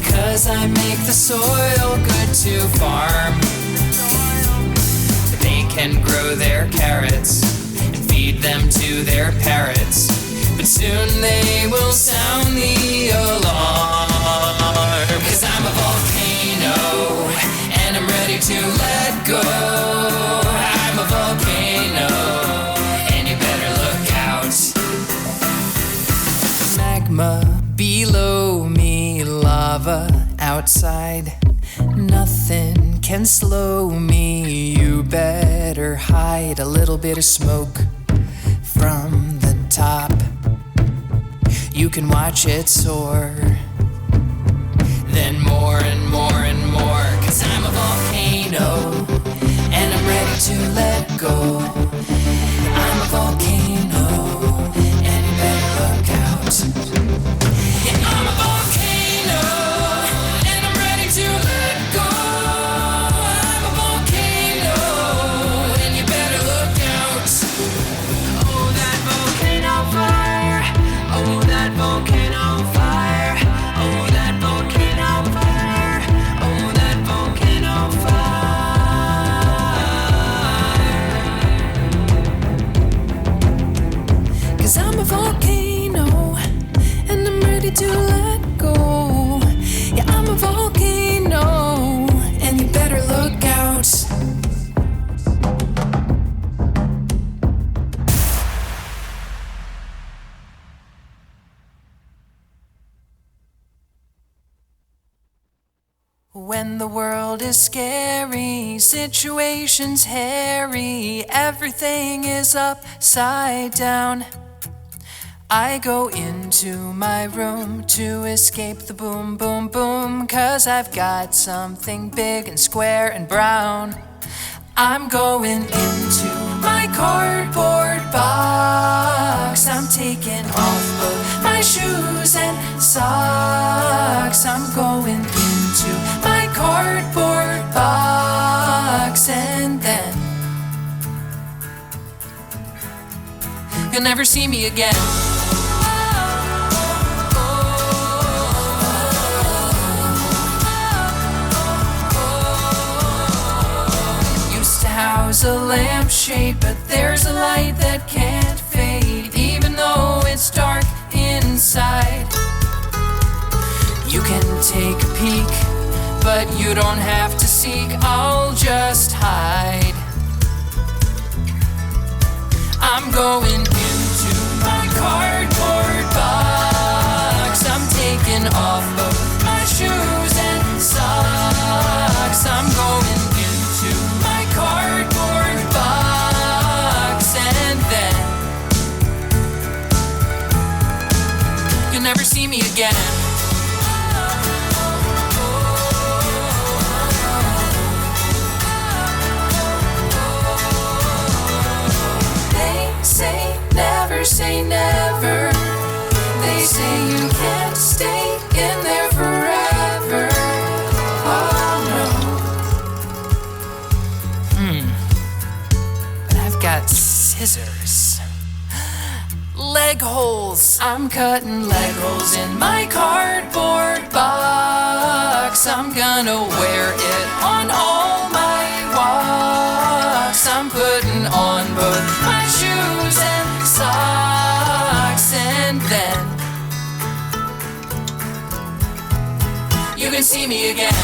'cause I make the soil good to farm. They can grow their carrots and feed them to their parrots, but soon they will sound the alarm. 'Cause I'm a volcano and I'm ready to let go. I'm a volcano and you better look out. Magma below me, lava outside. Nothing can slow me. You better hide a little bit of smoke from the top. You can watch it soar, then more and more and more. 'Cause I'm a volcano, and I'm ready to let go. I'm a volcano, and you better look out. Yeah, I'm a volcano, and I'm ready to let go. I'm a volcano, and you better look out. Oh, that volcano fire. Oh, that volcano fire. Oh, that volcano fire. Oh, that volcano fire. 'Cause I'm a volcano, and I'm ready to let go. Yeah, I'm a volcano, and you better look out. When the world is scary, situations hairy, everything is upside down, I go into my room to escape the boom, boom, boom. 'Cause I've got something big and square and brown. I'm going into my cardboard box. I'm taking off both my shoes and socks. I'm going into my cardboard box, and then you'll never see me again. Used to house a lampshade, but there's a light that can't fade, even though it's dark inside. You can take a peek, but you don't have to seek. I'll just hide. I'm going into my cardboard box. I'm taking off both my shoes and socks. I'm going into my cardboard box, and then you'll never see me again. Say never. They say you can't stay in there forever. Oh no. But I've got scissors. Leg holes. I'm cutting leg holes in my cardboard box. I'm gonna wear it on all my walks. I'm putting on both my shoes and socks, and then you can see me again.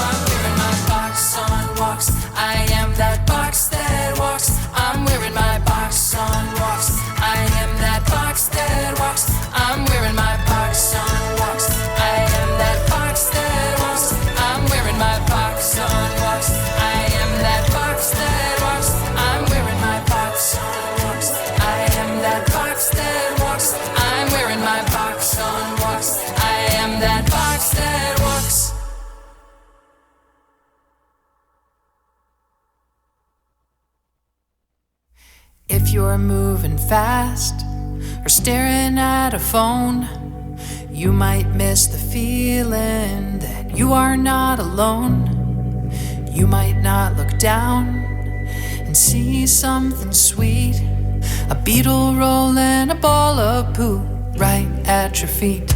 I'm wearing my box on walks. I am that box that walks. I'm wearing my box on walks. I am that box that walks. I'm wearing my box on walks. I am that box that walks. I'm wearing my box on walks. I am that box that walks. I'm wearing my box on walks. I am that box that walks. I'm wearing my box on walks. I am that box that walks. If you're moving fast or staring at a phone, you might miss the feeling that you are not alone. You might not look down and see something sweet, a beetle rolling a ball of poo right at your feet.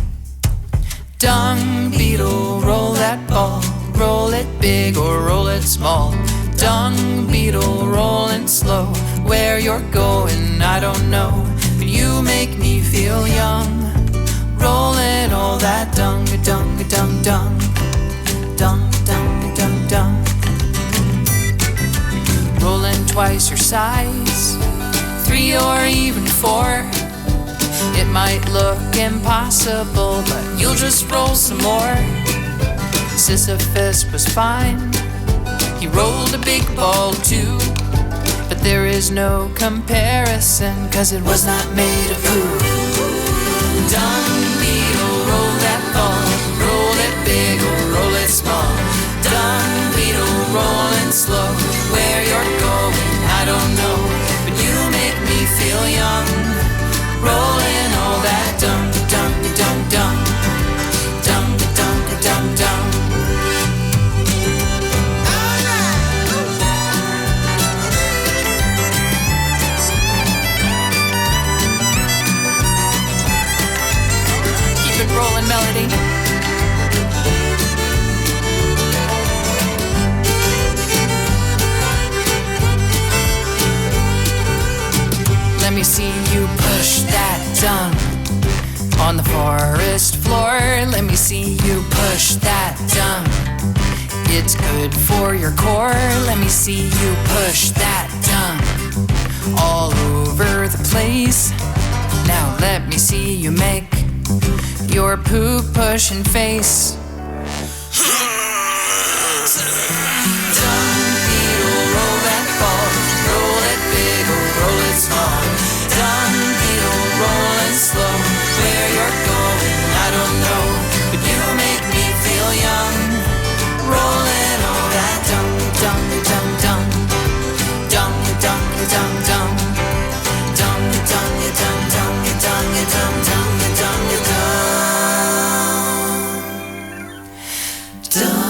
Dung beetle, roll that ball, roll it big or roll it small. Dung beetle, rolling slow, where you're going I don't know, but you make me feel young. Rolling all that dung, dung, dung, dung, dung, dung, dung, dung. Rolling twice your size, 3 or even 4. It might look impossible, but you'll just roll some more. Sisyphus was fine. He rolled a big ball too. But there is no comparison, 'cause it was not made of poo. Dung beetle, roll that ball. Roll it big or roll it small. Dung beetle, rolling slow. Where you're going, I don't know. But you make me feel young. Rolling all that dung, dung, dung, dung. Dung, dung, dung, dung. Keep it rolling, melody. Let me see you push that dung on the forest floor. Let me see you push that dung. It's good for your core. Let me see you push that dung all over the place. Now let me see you make your poo pushing face. Dung beetle, roll that ball. Roll it big or roll it small. Dung beetle, rolling slow. Where you're going, I don't know. But you make me feel young. Rolling all that dung, dung, dung, dung. Dung, dung, dung, dung. Dung, dung, dung, dung, dung, dung, dung, dung, dung. Dung.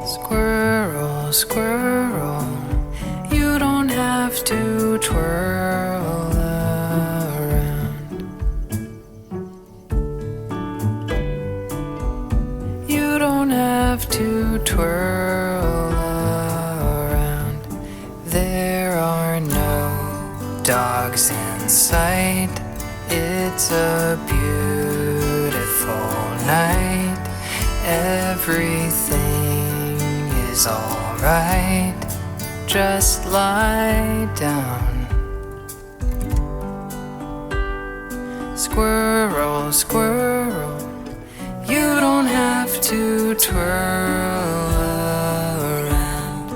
Squirrel, squirrel, you don't have to twirl around. You don't have to twirl around. There are no dogs in sight. It's a beautiful night. Everything is alright. Just lie down. Squirrel, squirrel, you don't have to twirl around.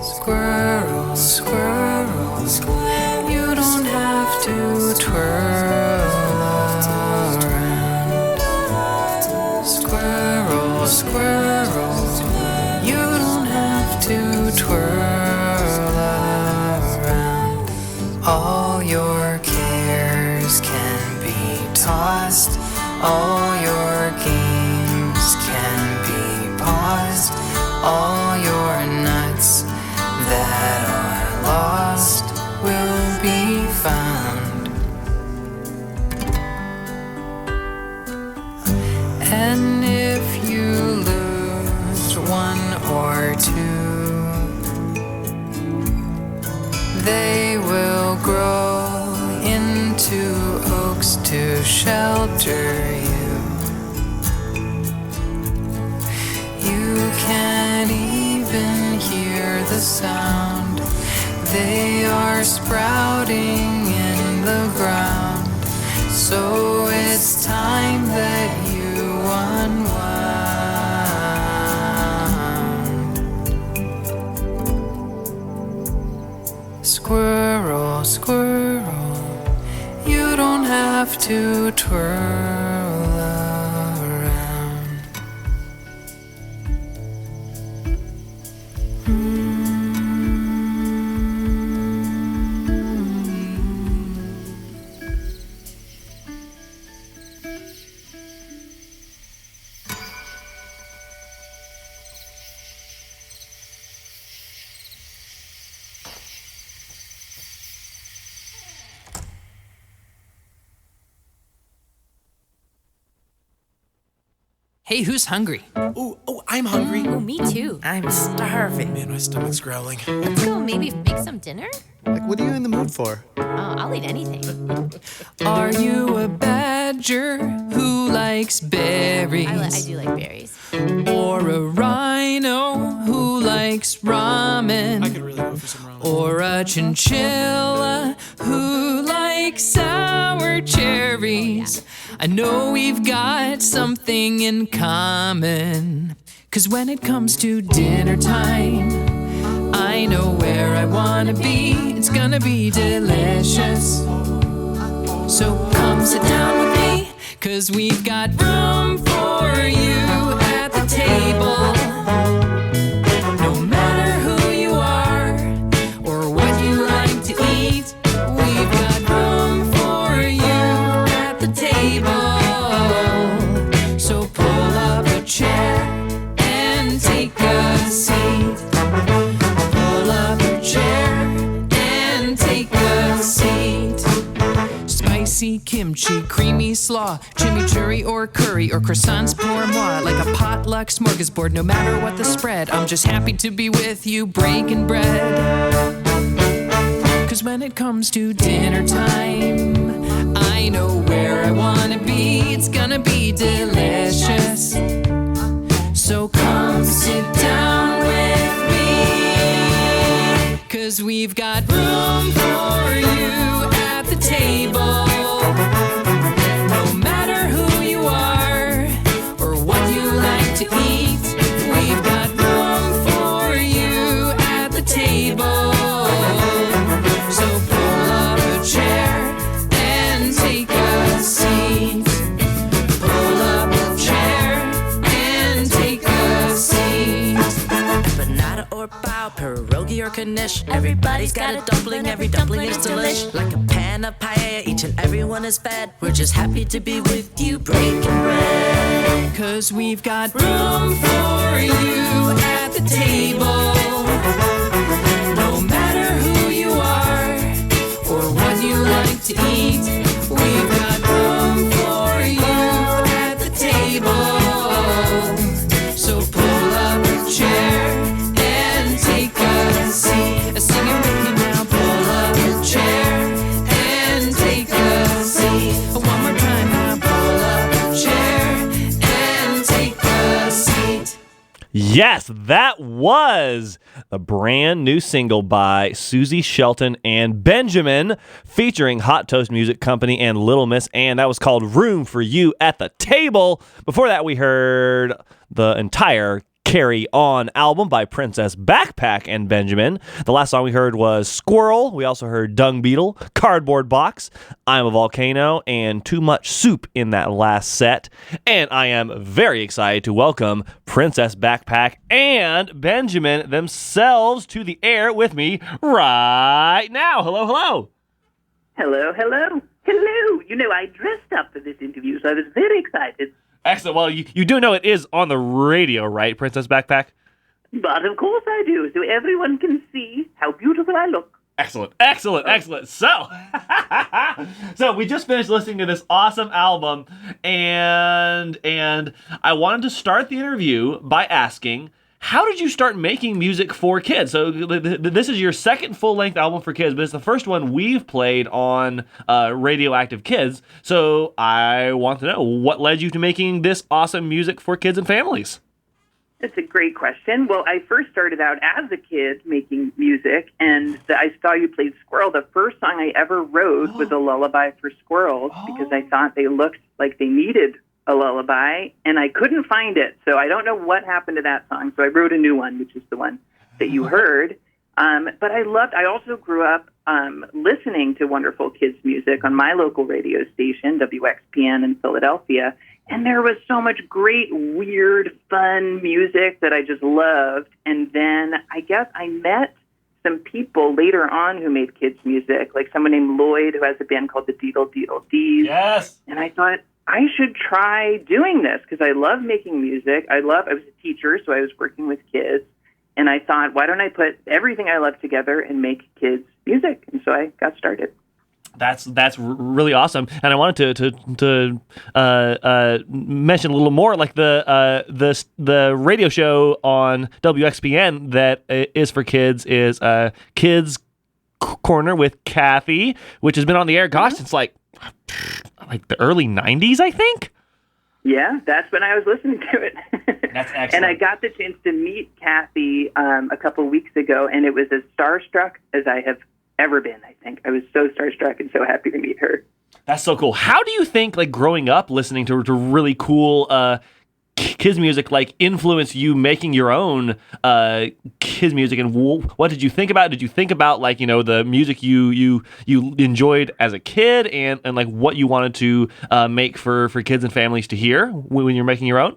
Squirrel, squirrel, squirrel, you don't have to twirl around. Squirrel, squirrel, you don't have to twirl around. All your cares can be tossed. All your games can be paused. All your nuts that are lost will be found. And if you lose one or two, they will grow into oaks to shelter you. You can't even hear the sound. They are sprouting in the ground. So it's time that you unwound. Hey, who's hungry? Oh, I'm hungry. Oh, me too. I'm starving. Man, my stomach's growling. Let's go maybe make some dinner? Like, what are you in the mood for? Oh, I'll eat anything. Are you a badger who likes berries? I do like berries. Or a rhino who likes ramen? I could really go for some ramen. Or a chinchilla who likes sour cherries? I know we've got something in common. 'Cause when it comes to dinner time, I know where I wanna be. It's gonna be delicious. So come sit down with me, 'cause we've got room for you at the table. No matter who you are or what you like to eat, we've got room for you at the table. So pull up a chair and take a seat. Pull up a chair and take a seat. Spicy kimchi, creamy slaw, chimichurri or curry, or croissants pour moi, like a potluck smorgasbord. No matter what the spread, I'm just happy to be with you breaking bread. 'Cause when it comes to dinner time, I know where I wanna be. It's gonna be delicious. So come sit down with me, 'cause we've got room for you at the table. No matter who you are or what you like to eat, we've got room for you at the table. So pull up a chair and take a seat. Pull up a chair and take a seat. Banana or bao, pierogi or knish. Everybody's got a dumpling, every dumpling is delish. Like a pan of paella, each and every one is fed. We're just happy to be with you breaking bread. 'Cause we've got room for you at the table. No matter who you are or what you like to eat, we've got room for you at the table. So pull up a chair and take a seat. Sing it with me now. Pull up a chair and take a seat. One more time now. Pull up a chair and take a seat. Yes, that was the brand new single by Susie Shelton and Benjamin, featuring Hot Toast Music Company and Little Miss Ann. That was called Room for You at the Table. Before that, we heard the entire Carry On album by Princess Backpack and Benjamin. The last song we heard was Squirrel. We also heard Dung Beetle, Cardboard Box, I'm a Volcano, and Too Much Soup in that last set. And I am very excited to welcome Princess Backpack and Benjamin themselves to the air with me right now. Hello, hello. Hello, hello. Hello. You know, I dressed up for this interview, so I was very excited. Excellent. Well, you do know it is on the radio, right, Princess Backpack? But of course I do, so everyone can see how beautiful I look. Excellent, excellent, excellent. So, so we just finished listening to this awesome album, and I wanted to start the interview by asking, how did you start making music for kids? So this is your second full-length album for kids, but it's the first one we've played on Radioactive Kids. So I want to know, what led you to making this awesome music for kids and families? That's a great question. Well, I first started out as a kid making music, and I saw you played Squirrel. The first song I ever wrote was a lullaby for squirrels because I thought they looked like they needed a lullaby, and I couldn't find it. So I don't know what happened to that song. So I wrote a new one, which is the one that you heard. But I also grew up listening to wonderful kids' music on my local radio station, WXPN in Philadelphia. And there was so much great, weird, fun music that I just loved. And then I guess I met some people later on who made kids' music, like someone named Lloyd who has a band called the Deedle Deedle Dees. Yes. And I thought, I should try doing this because I love making music. I was a teacher, so I was working with kids. And I thought, why don't I put everything I love together and make kids music? And so I got started. That's really awesome, and I wanted to mention a little more, like the radio show on WXPN that is for kids is Kids Corner with Kathy, which has been on the air, gosh, since like the early '90s, I think. Yeah, that's when I was listening to it. That's excellent. And I got the chance to meet Kathy a couple weeks ago, and it was as starstruck as I have ever been, I think. I was so starstruck and so happy to meet her. That's so cool. How do you think, like, growing up listening to really cool kids music, like, influenced you making your own kids music, and what did you think about it? Did you think about, like, you know, the music you enjoyed as a kid, and like what you wanted to make for kids and families to hear when you're making your own?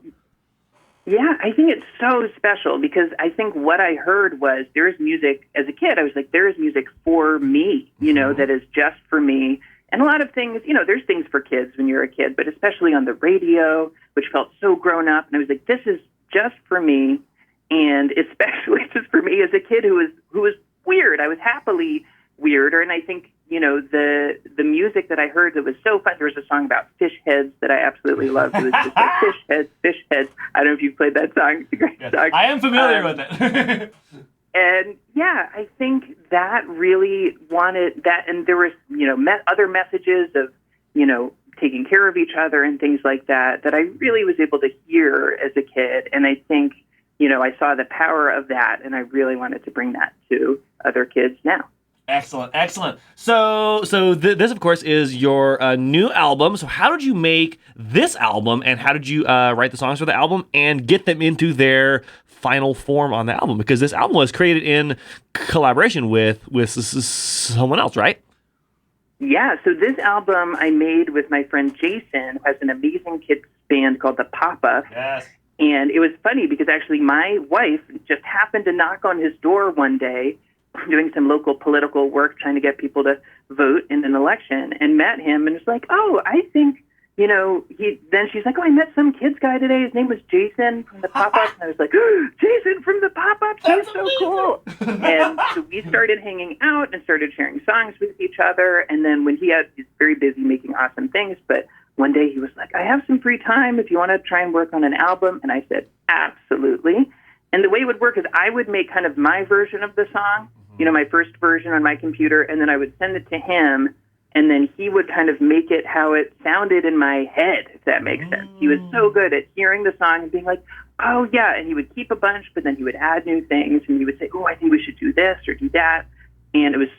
Yeah, I think it's so special because I think what I heard was there's music as a kid. I was like, there is music for me, you know, that is just for me. And a lot of things, you know, there's things for kids when you're a kid, but especially on the radio, which felt so grown up. And I was like, this is just for me. And especially just for me as a kid who was weird. I was happily weirder. And I think, you know, the music that I heard that was so fun. There was a song about fish heads that I absolutely loved. It was just like fish heads. I don't know if you've played that song. It's a great song. I am familiar with it. And yeah, I think that really wanted that. And there was, you know, other messages of, you know, taking care of each other and things like that I really was able to hear as a kid. And I think, you know, I saw the power of that, and I really wanted to bring that to other kids now. Excellent. So this, of course, is your new album. So how did you make this album, and how did you write the songs for the album and get them into their final form on the album? Because this album was created in collaboration with someone else, right? Yeah, so this album I made with my friend Jason, who has an amazing kids band called the Pop-Ups. Yes. And it was funny because actually my wife just happened to knock on his door one day doing some local political work, trying to get people to vote in an election, and met him and was like, oh, I think, you know, then she's like, oh, I met some kids guy today. His name was Jason from the Pop-Ups. And I was like, oh, Jason from the Pop-Ups. That's so cool. And so we started hanging out and started sharing songs with each other. And then when he's very busy making awesome things, but one day he was like, I have some free time if you want to try and work on an album. And I said, absolutely. And the way it would work is I would make kind of my version of the song, you know, my first version on my computer, and then I would send it to him, and then he would kind of make it how it sounded in my head, if that makes sense. He was so good at hearing the song and being like, oh, yeah, and he would keep a bunch, but then he would add new things, and he would say, oh, I think we should do this or do that, and it was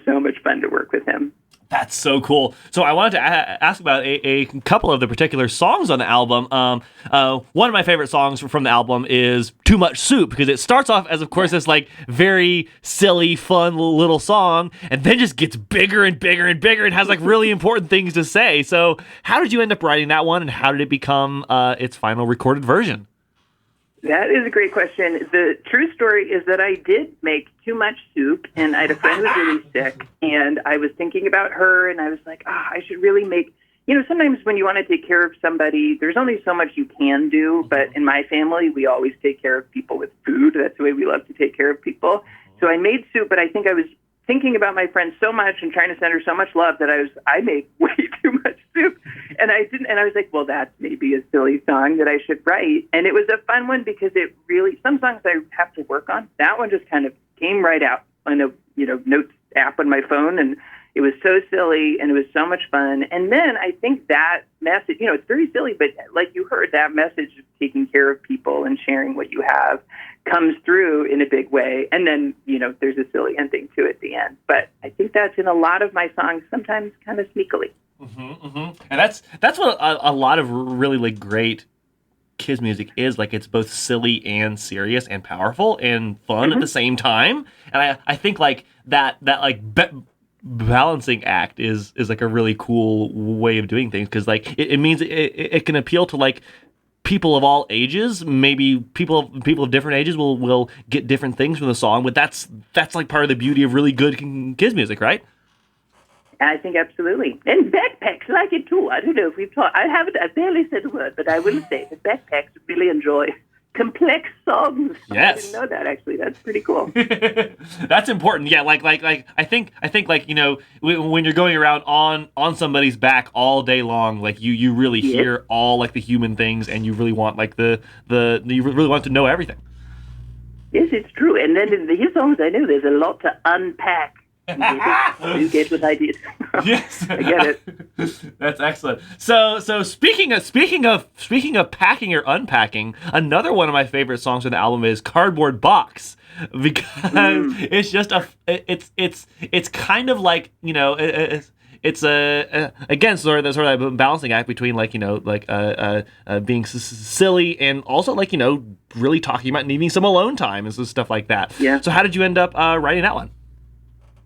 so much fun to work with him. That's so cool. So I wanted to ask about a couple of the particular songs on the album. One of my favorite songs from the album is Too Much Soup, because it starts off as, of course, this like very silly, fun little song, and then just gets bigger and bigger and bigger and has like really important things to say. So how did you end up writing that one, and how did it become its final recorded version? That is a great question. The true story is that I did make too much soup, and I had a friend who was really sick, and I was thinking about her, and I was like, I should really make, you know, sometimes when you want to take care of somebody, there's only so much you can do, but in my family, we always take care of people with food. That's the way we love to take care of people. So I made soup, but I think I was thinking about my friend so much and trying to send her so much love that I made way too much soup. And I didn't, and I was like, well, that's maybe a silly song that I should write. And it was a fun one because it really, some songs I have to work on. That one just kind of came right out on a, you know, notes app on my phone. And it was so silly and it was so much fun. And then I think that message, you know, it's very silly, but like you heard, that message of taking care of people and sharing what you have comes through in a big way. And then, you know, there's a silly ending to it at the end. But I think that's in a lot of my songs, sometimes kind of sneakily. And that's what a lot of really like great kids music is. Like, it's both silly and serious and powerful and fun at the same time. And I think like that like balancing act is like a really cool way of doing things, because like it means it can appeal to like people of all ages. Maybe people of different ages will get different things from the song, but that's like part of the beauty of really good kids music, right? I think absolutely. And backpacks like it too. I don't know if we've talked. I barely said a word, but I will say that backpacks really enjoy complex songs. Yes. I didn't know that, actually. That's pretty cool. That's important. Yeah, like I think like, you know, when you're going around on somebody's back all day long, like you really hear all like the human things, and you really want like you really want to know everything. Yes, it's true. And then in his songs, I know there's a lot to unpack. You get what I did. Yes, I get it. That's excellent. So speaking of packing or unpacking, another one of my favorite songs on the album is "Cardboard Box," because it's just it's kind of like, you know, it's again sort of a balancing act between, like, you know, like being silly and also, like, you know, really talking about needing some alone time and stuff like that. Yeah. So how did you end up writing that one?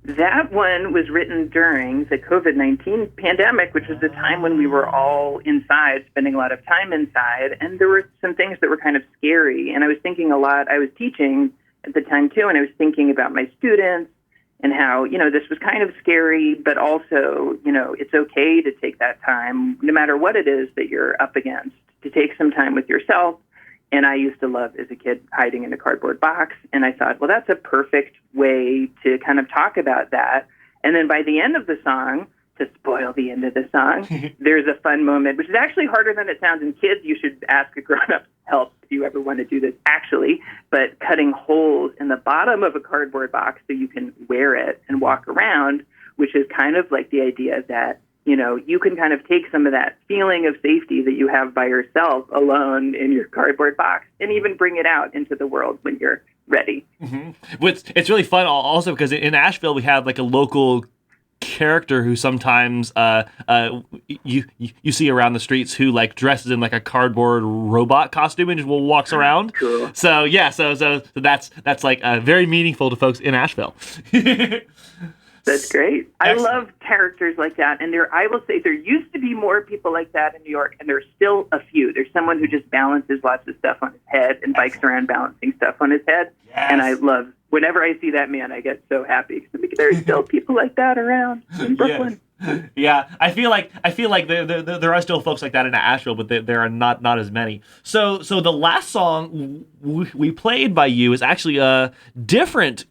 That one was written during the COVID-19 pandemic, which was the time when we were all inside, spending a lot of time inside, and there were some things that were kind of scary. And I was thinking a lot. I was teaching at the time too, and I was thinking about my students and how, you know, this was kind of scary, but also, you know, it's okay to take that time, no matter what it is that you're up against, to take some time with yourself. And I used to love, as a kid, hiding in a cardboard box. And I thought, well, that's a perfect way to kind of talk about that. And then by the end of the song, to spoil the end of the song, there's a fun moment, which is actually harder than it sounds. And kids, you should ask a grown-up help if you ever want to do this, actually. But cutting holes in the bottom of a cardboard box so you can wear it and walk around, which is kind of like the idea that, you know, you can kind of take some of that feeling of safety that you have by yourself alone in your cardboard box and even bring it out into the world when you're ready. Mm-hmm. It's really fun also because in Asheville we have like a local character who sometimes you see around the streets who like dresses in like a cardboard robot costume and just walks around. Cool. So yeah, so that's like very meaningful to folks in Asheville. That's great. I love characters like that. And I will say there used to be more people like that in New York, and there's still a few. There's someone who just balances lots of stuff on his head and bikes around balancing stuff on his head. Yes. And I love, whenever I see that man, I get so happy. There's still people like that around in Brooklyn. Yeah, I feel like there are still folks like that in Asheville, but there are not as many. So the last song we played by you is actually a different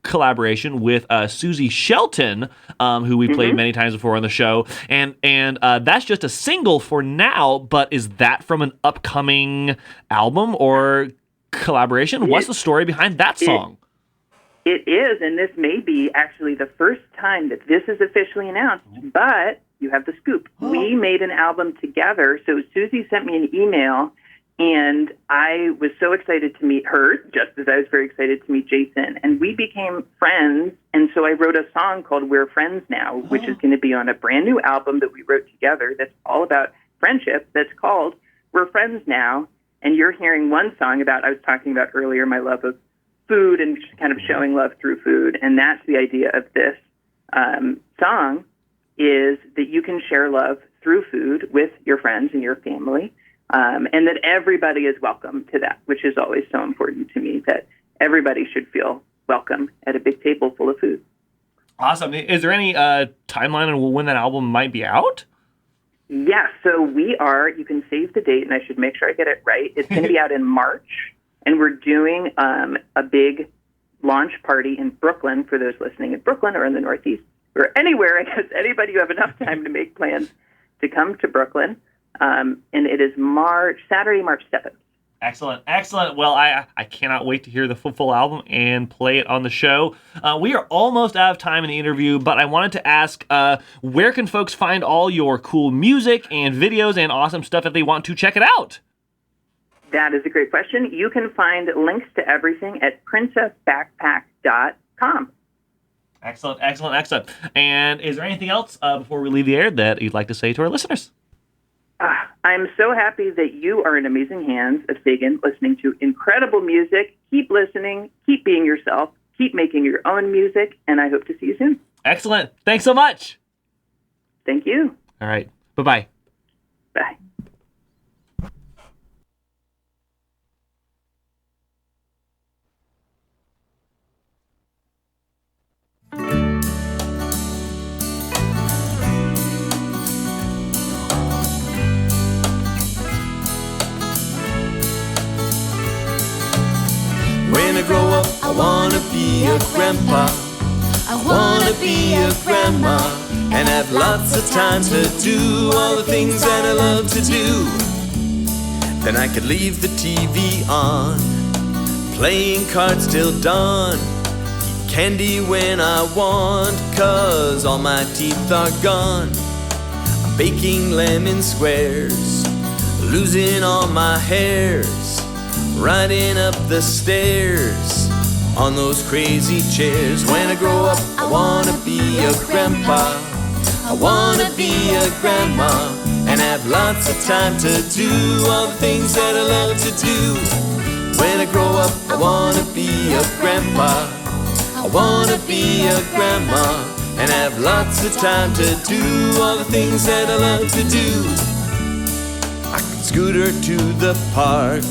collaboration with Susie Shelton, who we played many times before on the show, and that's just a single for now. But is that from an upcoming album or collaboration? What's the story behind that song? It is, and this may be actually the first time that this is officially announced, but you have the scoop. We made an album together, so Susie sent me an email, and I was so excited to meet her, just as I was very excited to meet Jason, and we became friends, and so I wrote a song called We're Friends Now, which is going to be on a brand new album that we wrote together that's all about friendship, that's called We're Friends Now, and you're hearing one song about, I was talking about earlier, my love of food and kind of showing love through food. And that's the idea of this song, is that you can share love through food with your friends and your family, and that everybody is welcome to that, which is always so important to me, that everybody should feel welcome at a big table full of food. Awesome. Is there any timeline on when that album might be out? Yeah, so you can save the date, and I should make sure I get it right. It's going to be out in March. And we're doing a big launch party in Brooklyn for those listening in Brooklyn or in the Northeast or anywhere. I guess anybody who have enough time to make plans to come to Brooklyn. And it is Saturday, March 7th. Excellent. Well, I cannot wait to hear the full album and play it on the show. We are almost out of time in the interview, but I wanted to ask, where can folks find all your cool music and videos and awesome stuff if they want to check it out? That is a great question. You can find links to everything at princessbackpack.com. Excellent. And is there anything else before we leave the air that you'd like to say to our listeners? I'm so happy that you are in amazing hands of Sagan, listening to incredible music. Keep listening, keep being yourself, keep making your own music, and I hope to see you soon. Excellent. Thanks so much. Thank you. All right. Bye-bye. Bye. wanna be a grandpa. I wanna be a grandma and have lots of time to do all the things that I love to do. Then I could leave the TV on, playing cards till dawn, eat candy when I want, 'cause all my teeth are gone. I'm baking lemon squares, losing all my hairs, riding up the stairs on those crazy chairs. When I grow up, I wanna be a grandpa. I wanna be a grandma and have lots of time to do all the things that I love to do. When I grow up, I wanna be a grandpa. I wanna be a grandma and have lots of time to do all the things that I love to do. I could scooter to the park,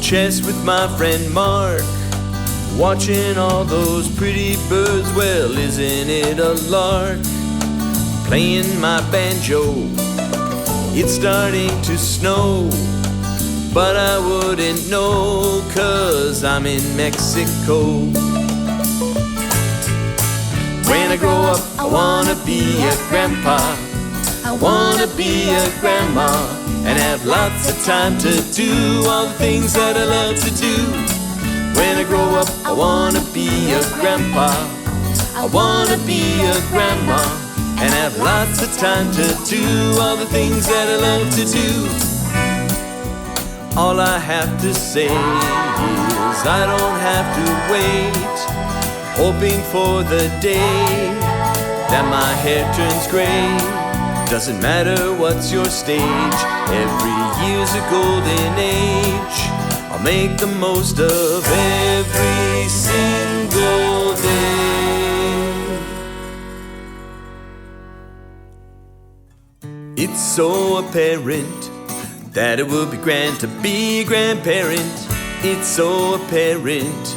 chess with my friend Mark, watching all those pretty birds, well, isn't it a lark? Playing my banjo, it's starting to snow, but I wouldn't know, 'cause I'm in Mexico. When I grow up, I wanna be a grandpa. I wanna be a grandma and have lots of time to do all the things that I love to do. When I grow up, I wanna be a grandpa. I wanna be a grandma and have lots of time to do all the things that I love to do. All I have to say is I don't have to wait, hoping for the day that my hair turns gray. Doesn't matter what's your stage, every year's a golden age. I'll make the most of every single day. It's so apparent that it would be grand to be a grandparent. It's so apparent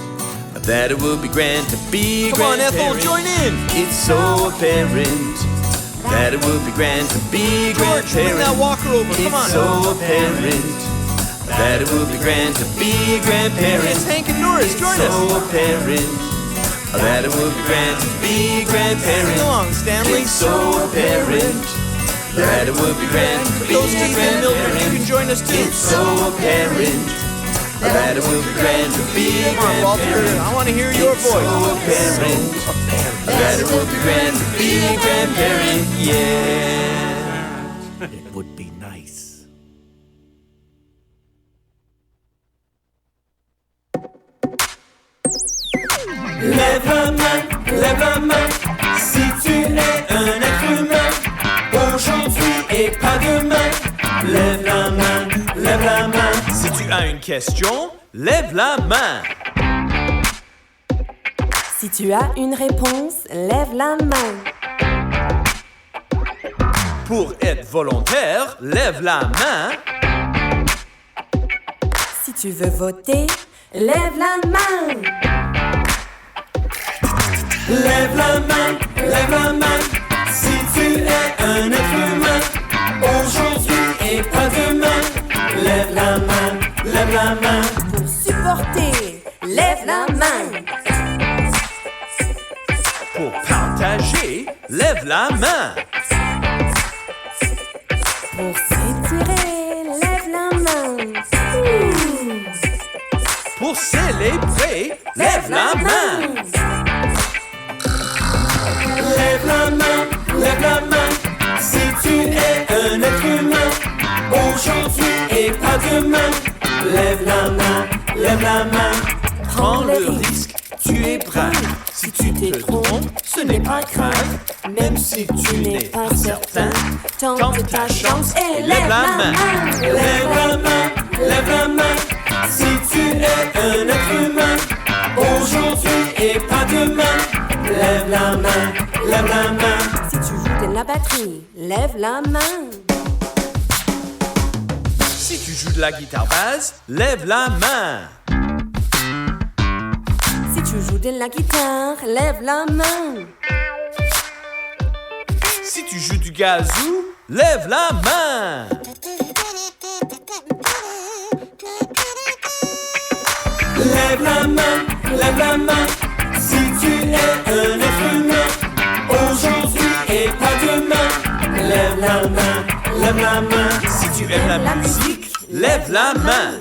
that it would be grand to be a grandparent. Come on, Ethel, join in! It's so apparent that it would be grand to be a grandparent. George, bring that walker over, come on. It's so apparent that it would be grand to be a grandparent. It's Hank and Norris, join us. It's so apparent that it would be grand to be a grandparent. Sing along, Stanley. It's so apparent that it would be grand to be a grandparent. You can join us too. It's so apparent that it would be grand to be a grandparent. Come on, Walter, I want to hear your voice. It's so apparent that it would be grand to be a grandparent. Yeah, it would be nice. Lève la main, si tu es un être humain, aujourd'hui et pas demain. Lève la main, si tu as une question, lève la main. Si tu as une réponse, lève la main. Pour être volontaire, lève la main. Si tu veux voter, lève la main. Lève la main, si tu es un être humain, aujourd'hui et pas demain. Lève la main. Pour supporter, lève la main. Pour partager, lève la main. Pour s'étirer, lève la main. Pour célébrer, lève la main. Lève la main, si tu es un être humain, aujourd'hui et pas demain. Lève la main. Prends le risque, tu es brave. Si tu te trompes, ce n'est pas grave. Même si tu n'es pas certain, tente ta chance et lève la main. Lève la main, si tu es un être humain, aujourd'hui et pas demain. Lève la main. Si tu joues de la batterie, lève la main. Si tu joues de la guitare basse, lève la main. Si tu joues de la guitare, lève la main. Si tu joues du gazou, lève la main. Lève lève la main. Si tu es un être humain, aujourd'hui et pas demain, lève la main, lève la main. Si tu aimes la musique, lève la main.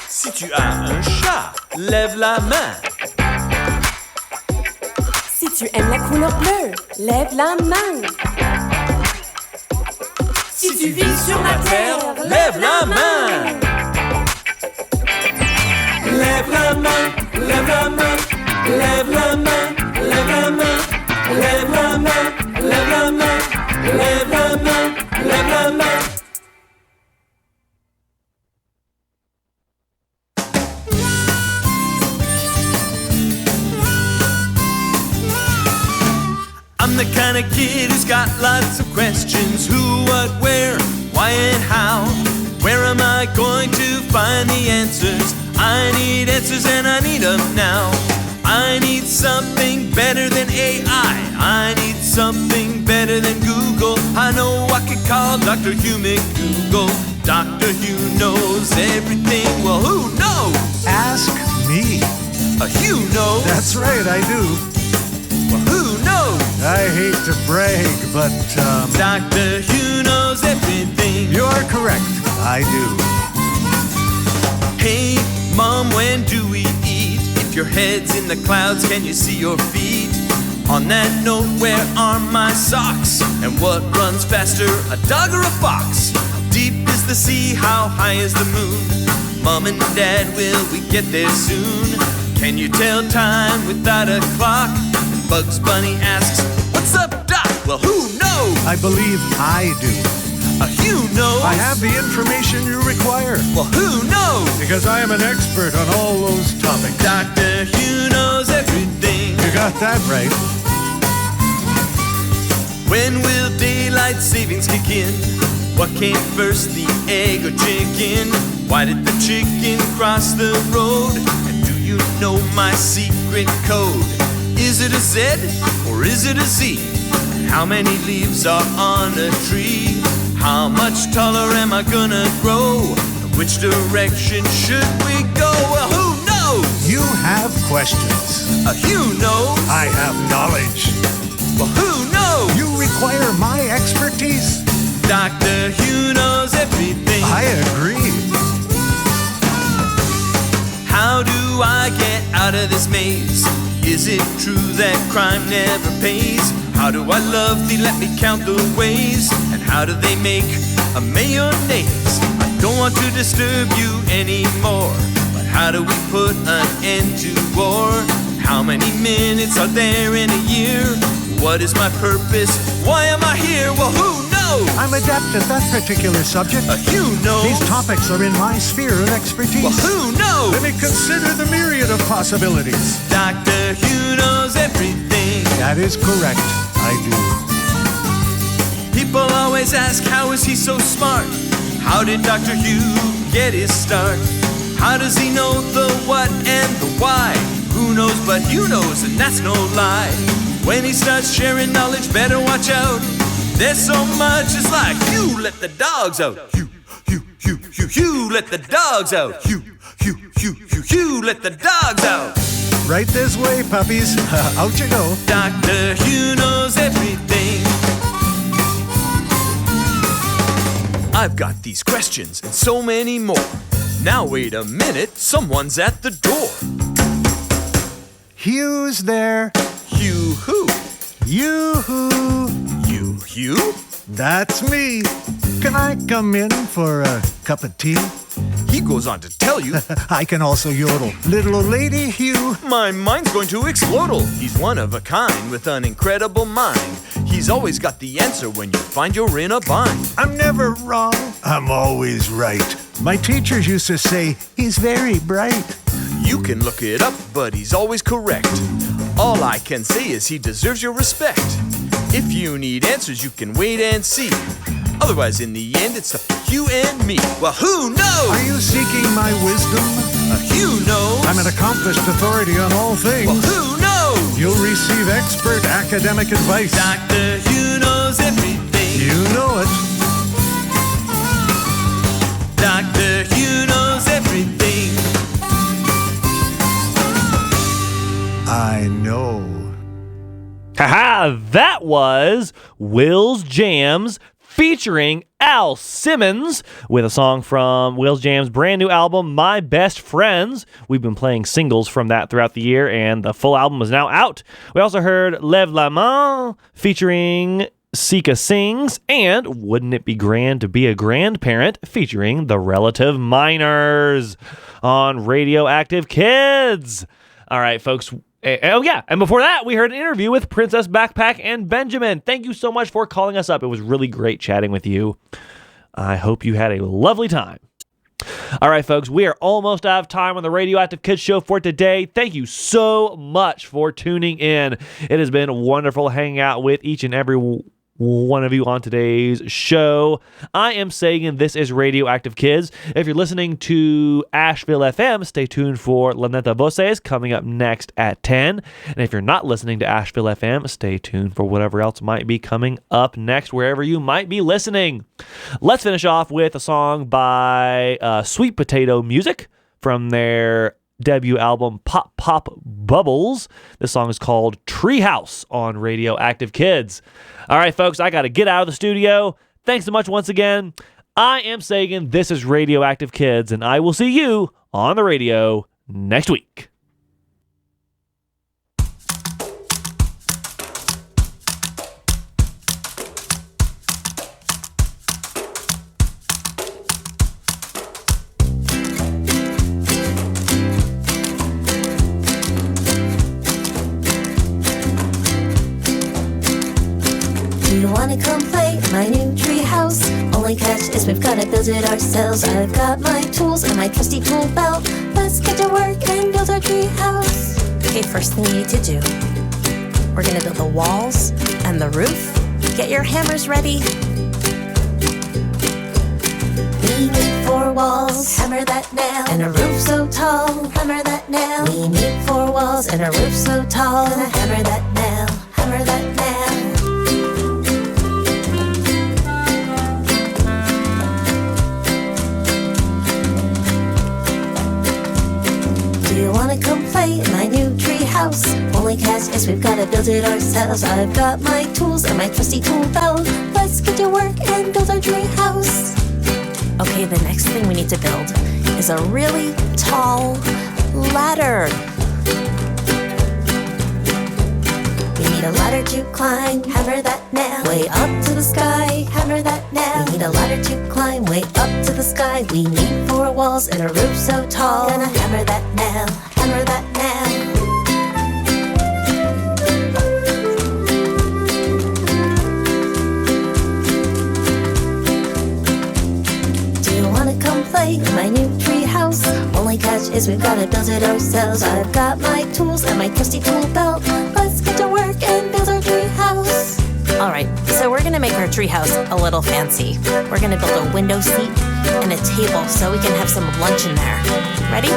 Si tu as un chat, lève la main. Si tu aimes la couleur bleue, lève la main. Si tu vis sur la terre, lève la main. Lève la main, lève la main, lève la main, lève la main, lève la main, lève la main, lève la main, lève la main. I'm the kind of kid who's got lots of questions. Who, what, where, why and how. Where am I going to find the answers? I need answers and I need them now. I need something better than AI. I need something better than Google. I know I could call Dr. Hugh McGoogle. Dr. Hugh knows everything. Well, who knows? Ask me. Hugh knows. That's right, I do. Well, who knows? I hate to brag, but Dr. Hugh knows everything. You're correct, I do. Hey, Mom, when do we eat? If your head's in the clouds, can you see your feet? On that note, where are my socks? And what runs faster, a dog or a fox? How deep is the sea? How high is the moon? Mom and Dad, will we get there soon? Can you tell time without a clock? And Bugs Bunny asks, what's up, Doc? Well, who knows? I believe I do. Hugh knows. I have the information you require. Well, who knows? Because I am an expert on all those topics. Dr. Hugh knows everything. You got that right. When will daylight savings kick in? What came first, the egg or chicken? Why did the chicken cross the road? And do you know my secret code? Is it a Z or is it a Z? How many leaves are on a tree? How much taller am I gonna grow? Which direction should we go? Well, who knows? You have questions. Hugh knows. I have knowledge. Well, who knows? You require my expertise. Dr. Hugh knows everything. I agree. How do I get out of this maze? Is it true that crime never pays? How do I love thee? Let me count the ways. And how do they make a mayonnaise? I don't want to disturb you anymore, but how do we put an end to war? How many minutes are there in a year? What is my purpose? Why am I here? Well, who knows? I'm adept at that particular subject. Hugh knows. These topics are in my sphere of expertise. Well, who knows? Let me consider the myriad of possibilities. Dr. Hugh knows everything. That is correct. I do. People always ask, how is he so smart? How did Dr. Hugh get his start? How does he know the what and the why? Who knows but Hugh knows, and that's no lie. When he starts sharing knowledge, better watch out. There's so much, it's like, Hugh, let the dogs out. Hugh, let the dogs out. Hugh, let the dogs out. Right this way, puppies. Out you go. Dr. Hugh knows everything. I've got these questions and so many more. Now wait a minute, someone's at the door. Hugh's there. Hugh who? You who? You Hugh? That's me. Can I come in for a cup of tea? He goes on to tell you, I can also yodel. Little old lady Hugh. my mind's going to explode. He's one of a kind with an incredible mind. He's always got the answer when you find you're in a bind. I'm never wrong. I'm always right. My teachers used to say, he's very bright. You can look it up, but he's always correct. All I can say is he deserves your respect. If you need answers, you can wait and see. Otherwise, in the end, it's up to you and me. Well, who knows? Are you seeking my wisdom? Hugh knows. I'm an accomplished authority on all things. Well, who knows? You'll receive expert academic advice. Dr. Hugh knows everything. You know it. Dr. Hugh knows everything. that was Will's Jams featuring Al Simmons with a song from Will's Jam's brand new album, My Best Friends. We've been playing singles from that throughout the year, and the full album is now out. We also heard Lève la main featuring Sika Sings, and Wouldn't It Be Grand to Be a Grandparent featuring the Relative Minors on Radioactive Kids. All right, folks. Oh, yeah. And before that, we heard an interview with Princess Backpack and Benjamin. Thank you so much for calling us up. It was really great chatting with you. I hope you had a lovely time. All right, folks, we are almost out of time on the Radioactive Kids show for today. Thank you so much for tuning in. It has been wonderful hanging out with each and every one of you on today's show. I am Sagan. This is Radioactive Kids. If you're listening to Asheville FM, stay tuned for La Neta Voces coming up next at 10. And if you're not listening to Asheville FM, stay tuned for whatever else might be coming up next, wherever you might be listening. Let's finish off with a song by Sweet Potato Music from their debut album Pop Pop Bubbles. This song is called Treehouse on Radioactive Kids. All right, folks, I got to get out of the studio. Thanks so much once again. I am Sagan. This is Radioactive Kids, and I will see you on the radio next week. Wanna come play my new tree house? Only catch is we've gotta build it ourselves. I've got my tools and my trusty tool belt. Let's get to work and build our tree house. Okay, first thing we need to do, we're gonna build the walls and the roof. Get your hammers ready. We need 4 walls, hammer that nail, and a roof so tall, hammer that nail. We need 4 walls and a roof so tall, and a hammer that nail, hammer that nail. Wanna come play in my new tree house? Only catch is we've gotta build it ourselves. I've got my tools and my trusty tool belt. Let's get to work and build our tree house. Okay, the next thing we need to build is a really tall ladder. We need a ladder to climb, hammer that nail, way up to the sky, hammer that nail. We need a ladder to climb, way up to the sky. We need 4 walls and a roof so tall, gonna hammer that nail, hammer that nail. Do you wanna come play in my new tree house? Only catch is we've gotta build it ourselves. I've got my tools and my trusty tool belt. Let's get to work and build our tree house. All right, so we're gonna make our treehouse a little fancy. We're gonna build a window seat and a table so we can have some lunch in there. Ready?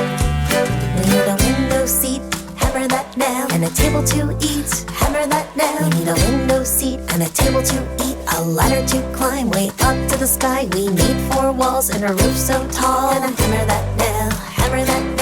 We need a window seat, hammer that nail, and a table to eat, hammer that nail. We need a window seat and a table to eat, a ladder to climb, way up to the sky. We need 4 walls and a roof so tall, and a hammer that nail, hammer that nail.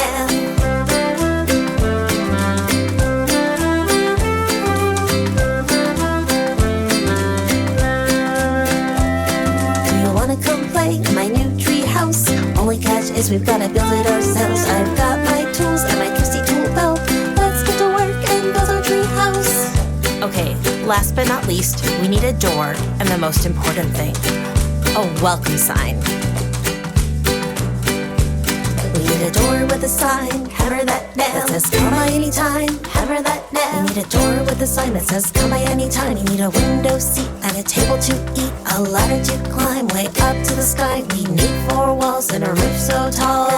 Come play in my new tree house. Only catch is we've gotta build it ourselves. I've got my tools and my trusty tool belt. Let's get to work and build our tree house. Okay, last but not least, we need a door, and the most important thing, a welcome sign. We need a door with a sign, hammer that nail, that says come by anytime, hammer that nail. We need a door with a sign that says come by anytime. We need a window seat and a table to eat, a ladder to climb, way up to the sky. We need 4 walls and a roof so tall.